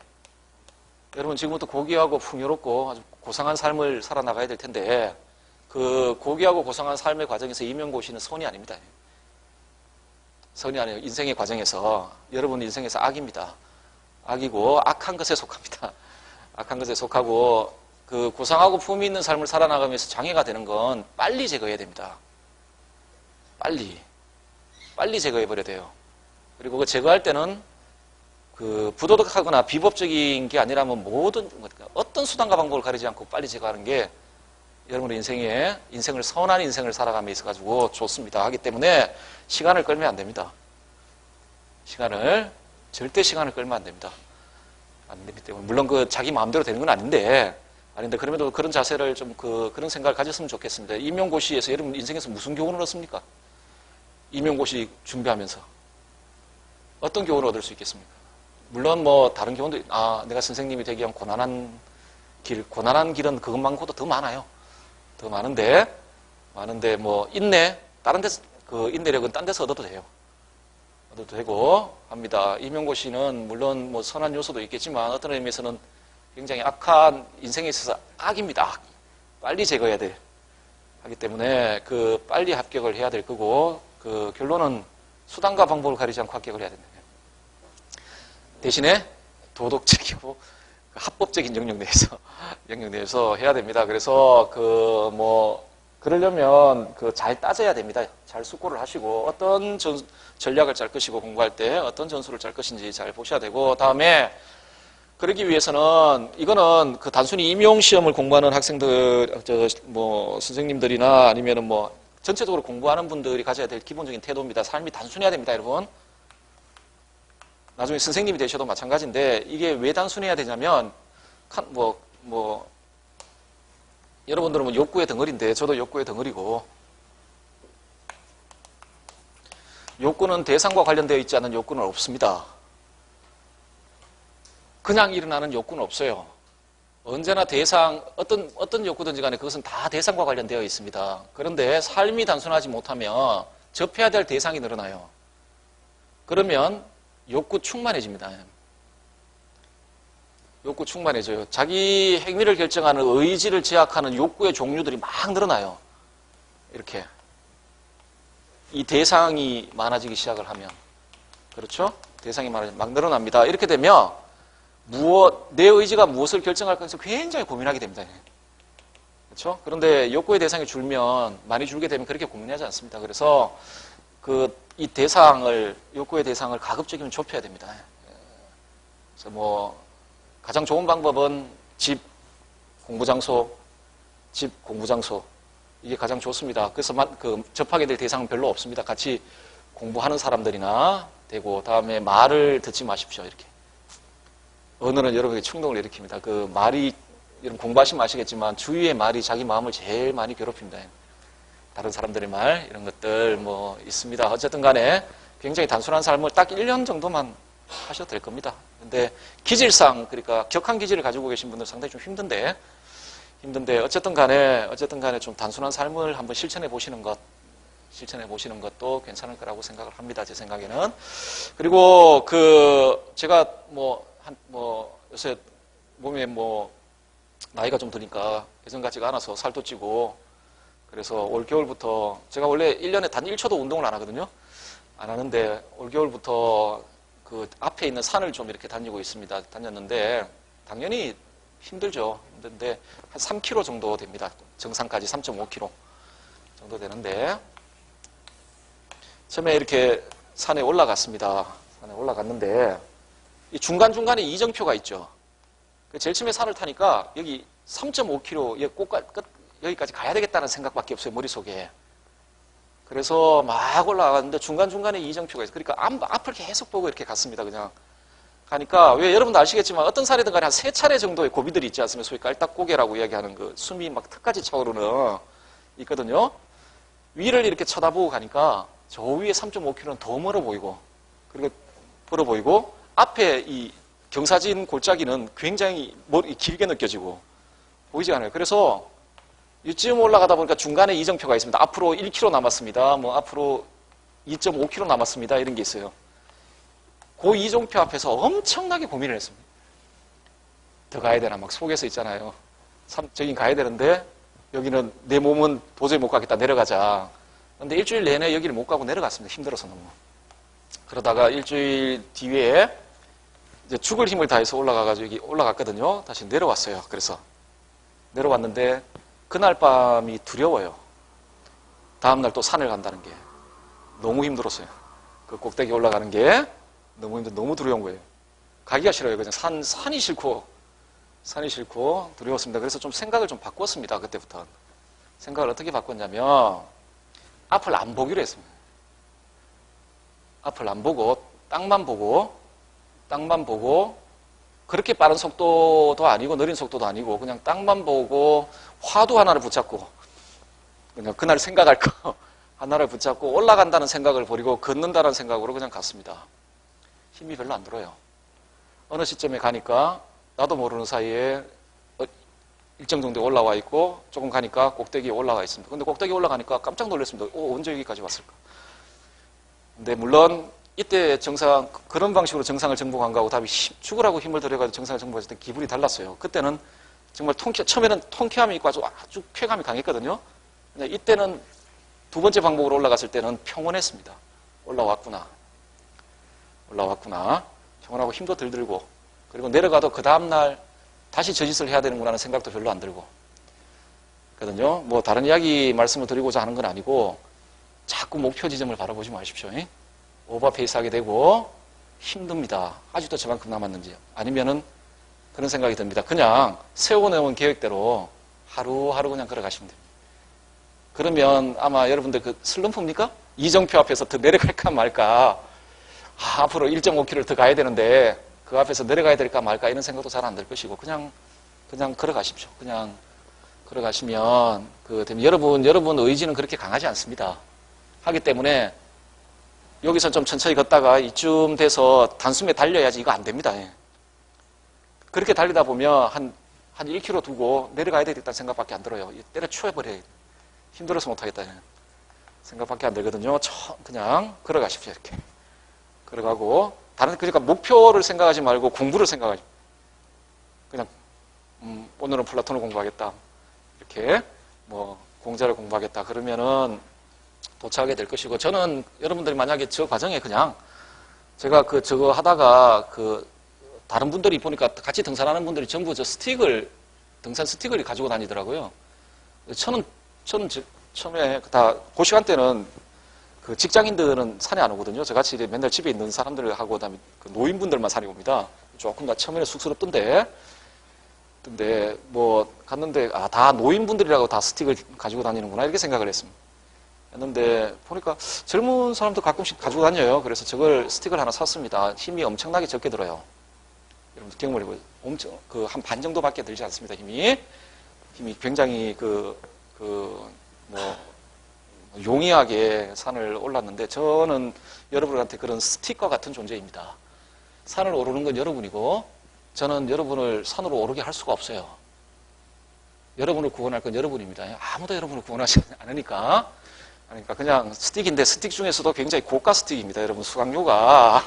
여러분 지금부터 고귀하고 풍요롭고 아주 고상한 삶을 살아나가야 될 텐데 고귀하고 고상한 삶의 과정에서 임용고시는 선이 아닙니다. 선이 아니에요. 인생의 과정에서 여러분 인생에서 악입니다. 악이고 악한 것에 속합니다. 악한 것에 속하고 그 고상하고 품위 있는 삶을 살아나가면서 장애가 되는 건 빨리 제거해야 됩니다. 빨리 제거해버려야 돼요. 그리고 그 제거할 때는 그 부도덕하거나 비법적인 게 아니라면 모든, 어떤 수단과 방법을 가리지 않고 빨리 제거하는 게 여러분의 인생을 선한 인생을 살아감에 있어가지고 좋습니다. 하기 때문에 시간을 끌면 안 됩니다. 절대 시간을 끌면 안 됩니다. 안 되기 때문에. 물론 그 자기 마음대로 되는 건 아닌데, 그럼에도 그런 자세를 좀 그런 생각을 가졌으면 좋겠습니다. 임용고시에서 여러분 인생에서 무슨 교훈을 얻습니까? 임용고시 준비하면서. 어떤 교훈을 얻을 수 있겠습니까? 물론 뭐 다른 교훈도, 내가 선생님이 되기 위한 고난한 길은 그것만고도 더 많아요. 더 많은데 뭐 다른 데서, 그 인내력은 딴 데서 얻어도 돼요. 얻어도 되고 합니다. 임용고시는 물론 뭐 선한 요소도 있겠지만 어떤 의미에서는 굉장히 악한, 인생에 있어서 악입니다. 악. 빨리 제거해야 돼. 하기 때문에 그 빨리 합격을 해야 될 거고, 그 결론은 수단과 방법을 가리지 않고 합격을 해야 된다. 대신에 도덕적이고 합법적인 영역 내에서 해야 됩니다. 그래서 그러려면 잘 따져야 됩니다. 잘 숙고를 하시고 어떤 전략을 짤 것이고, 공부할 때 어떤 전술을 짤 것인지 잘 보셔야 되고, 다음에 그러기 위해서는 이거는 그 단순히 임용시험을 공부하는 학생들, 선생님들이나 아니면은 뭐 전체적으로 공부하는 분들이 가져야 될 기본적인 태도입니다. 삶이 단순해야 됩니다, 여러분. 나중에 선생님이 되셔도 마찬가지인데, 이게 왜 단순해야 되냐면, 여러분들은 뭐 욕구의 덩어리인데, 저도 욕구의 덩어리고, 욕구는 대상과 관련되어 있지 않은 욕구는 없습니다. 그냥 일어나는 욕구는 없어요. 언제나 어떤 욕구든지 간에 그것은 다 대상과 관련되어 있습니다. 그런데 삶이 단순하지 못하면 접해야 될 대상이 늘어나요. 그러면 욕구 충만해집니다. 욕구 충만해져요. 자기 행위를 결정하는 의지를 제약하는 욕구의 종류들이 막 늘어나요. 이렇게. 이 대상이 많아지기 시작을 하면. 그렇죠? 대상이 막 늘어납니다. 이렇게 되면 내 의지가 무엇을 결정할까 해서 굉장히 고민하게 됩니다. 그렇죠? 그런데 욕구의 대상이 많이 줄게 되면 그렇게 고민하지 않습니다. 그래서 이 욕구의 대상을 가급적이면 좁혀야 됩니다. 그래서 가장 좋은 방법은 집, 공부장소, 이게 가장 좋습니다. 그래서 접하게 될 대상은 별로 없습니다. 같이 공부하는 사람들이나 되고, 다음에 말을 듣지 마십시오. 이렇게. 언어는 여러분에게 충동을 일으킵니다. 그 말이, 여러분 공부하시면 아시겠지만, 주위의 말이 자기 마음을 제일 많이 괴롭힙니다. 다른 사람들의 말, 이런 것들 있습니다. 어쨌든 간에 굉장히 단순한 삶을 딱 1년 정도만 하셔도 될 겁니다. 근데 기질상, 그러니까 격한 기질을 가지고 계신 분들 상당히 좀 힘든데 어쨌든 간에 좀 단순한 삶을 한번 실천해 보시는 것도 괜찮을 거라고 생각을 합니다. 제 생각에는. 그리고 제가 요새 몸에 나이가 좀 드니까 예전 같지가 않아서 살도 찌고, 그래서 올 겨울부터 제가 원래 1년에 단 1초도 운동을 안 하거든요. 안 하는데 올 겨울부터 그 앞에 있는 산을 좀 이렇게 다녔는데 당연히 힘들죠. 힘든데 한 3km 정도 됩니다. 정상까지 3.5km 정도 되는데, 처음에 이렇게 산에 올라갔습니다. 산에 올라갔는데 이 중간중간에 이정표가 있죠. 제일 처음에 산을 타니까 여기 3.5km 여기까지 가야 되겠다는 생각밖에 없어요, 머릿속에. 그래서 막 올라가는데 중간중간에 이정표가 있어요. 그러니까 앞을 계속 보고 이렇게 갔습니다, 그냥. 가니까, 왜 여러분도 아시겠지만 어떤 산이든 간에 한 3차례 정도의 고비들이 있지 않습니까? 소위 깔딱고개라고 이야기하는 숨이 막 턱까지 차오르는, 있거든요. 위를 이렇게 쳐다보고 가니까 저 위에 3.5km는 더 멀어 보이고, 그리고 멀어 보이고, 앞에 이 경사진 골짜기는 굉장히 길게 느껴지고, 보이지 않아요. 그래서 이쯤 올라가다 보니까 중간에 이정표가 있습니다. 앞으로 1km 남았습니다. 앞으로 2.5km 남았습니다. 이런 게 있어요. 그 이정표 앞에서 엄청나게 고민을 했습니다. 더 가야 되나 막 속에서 있잖아요. 저긴 가야 되는데 여기는 내 몸은 도저히 못 가겠다, 내려가자. 근데 일주일 내내 여기를 못 가고 내려갔습니다. 힘들어서 너무. 그러다가 일주일 뒤에 이제 죽을 힘을 다해서 올라가가지고 여기 올라갔거든요. 다시 내려왔어요. 그래서 내려왔는데 그날 밤이 두려워요. 다음날 또 산을 간다는 게 너무 힘들었어요. 그 꼭대기 올라가는 게 너무 두려운 거예요. 가기가 싫어요. 그냥 산이 싫고 두려웠습니다. 그래서 좀 생각을 좀 바꿨습니다. 그때부터. 생각을 어떻게 바꿨냐면 앞을 안 보기로 했습니다. 앞을 안 보고 땅만 보고 그렇게 빠른 속도도 아니고 느린 속도도 아니고 그냥 땅만 보고 화두 하나를 붙잡고 그냥 그날 생각할 거 하나를 붙잡고 올라간다는 생각을 버리고 걷는다는 생각으로 그냥 갔습니다. 힘이 별로 안 들어요. 어느 시점에 가니까 나도 모르는 사이에 일정 정도 올라와 있고 조금 가니까 꼭대기에 올라가 있습니다. 근데 꼭대기에 올라가니까 깜짝 놀랐습니다. 언제 여기까지 왔을까? 근데 물론 이때 그런 방식으로 정상을 정복한 거하고 답이 죽으라고 힘을 들여가지고 정상을 정복했을 때 기분이 달랐어요. 그때는 정말 처음에는 통쾌함이 있고 아주 쾌감이 강했거든요. 근데 이때는 두 번째 방법으로 올라갔을 때는 평온했습니다. 올라왔구나. 평온하고 힘도 덜 들고 그리고 내려가도 그 다음날 다시 저 짓을 해야 되는구나 하는 생각도 별로 안 들고 거든요. 뭐 다른 이야기 말씀을 드리고자 하는 건 아니고 자꾸 목표 지점을 바라보지 마십시오. 오버페이스 하게 되고 힘듭니다. 아직도 저만큼 남았는지 아니면은 그런 생각이 듭니다. 그냥 세워놓은 계획대로 하루하루 그냥 걸어가시면 됩니다. 그러면 아마 여러분들 그 슬럼프입니까? 이정표 앞에서 더 내려갈까 말까 앞으로 1.5km 더 가야 되는데 그 앞에서 내려가야 될까 말까 이런 생각도 잘 안 들 것이고 그냥 걸어가십시오. 그냥 걸어가시면 여러분 의지는 그렇게 강하지 않습니다. 하기 때문에 여기서 좀 천천히 걷다가 이쯤 돼서 단숨에 달려야지 이거 안 됩니다. 그렇게 달리다 보면 한 1km 두고 내려가야 되겠다는 생각밖에 안 들어요. 때려치워버려야 힘들어서 못하겠다 생각밖에 안 들거든요. 그냥 걸어가십시오. 이렇게 걸어가고 그러니까 목표를 생각하지 말고 공부를 생각하지. 그냥 오늘은 플라톤을 공부하겠다. 이렇게 뭐 공자를 공부하겠다. 그러면은 도착하게 될 것이고 저는 여러분들이 만약에 저 과정에 그냥 제가 저거 하다가 다른 분들이 보니까 같이 등산하는 분들이 전부 등산 스틱을 가지고 다니더라고요. 저는 처음에 그 시간대는 직장인들은 산에 안 오거든요. 저같이 맨날 집에 있는 사람들하고 그다음에 노인분들만 산에 옵니다. 조금 처음에는 쑥스럽던데. 근데 뭐 갔는데 다 노인분들이라고 다 스틱을 가지고 다니는구나 이렇게 생각을 했는데 보니까 젊은 사람도 가끔씩 가지고 다녀요. 그래서 저걸 스틱을 하나 샀습니다. 힘이 엄청나게 적게 들어요. 여러분 경험을 해보세요. 엄청 한 반 정도밖에 들지 않습니다. 힘이 굉장히 용이하게 산을 올랐는데 저는 여러분한테 그런 스틱과 같은 존재입니다. 산을 오르는 건 여러분이고 저는 여러분을 산으로 오르게 할 수가 없어요. 여러분을 구원할 건 여러분입니다. 아무도 여러분을 구원하지 않으니까. 그러니까 그냥 스틱인데 스틱 중에서도 굉장히 고가 스틱입니다. 여러분 수강료가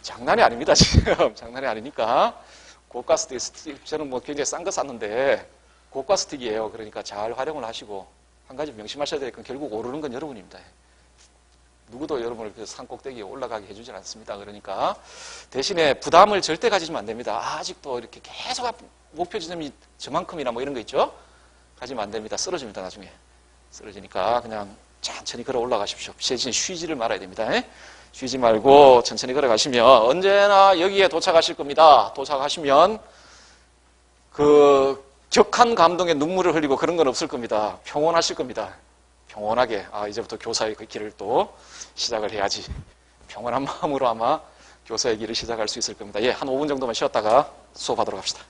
장난이 아닙니다. 지금 장난이 아니니까 고가 스틱 저는 뭐 굉장히 싼 거 샀는데 고가 스틱이에요. 그러니까 잘 활용을 하시고 한 가지 명심하셔야 될 건 결국 오르는 건 여러분입니다. 누구도 여러분을 산 꼭대기에 올라가게 해주진 않습니다. 그러니까 대신에 부담을 절대 가지시면 안 됩니다. 아직도 이렇게 계속 목표 지점이 저만큼이나 뭐 이런 거 있죠? 가지면 안 됩니다. 쓰러집니다. 나중에 쓰러지니까 그냥 천천히 걸어 올라가십시오. 대신 쉬지를 말아야 됩니다. 쉬지 말고 천천히 걸어가시면 언제나 여기에 도착하실 겁니다. 도착하시면 격한 감동에 눈물을 흘리고 그런 건 없을 겁니다. 평온하실 겁니다. 평온하게 이제부터 교사의 길을 또 시작을 해야지. 평온한 마음으로 아마 교사의 길을 시작할 수 있을 겁니다. 한 5분 정도만 쉬었다가 수업하도록 합시다.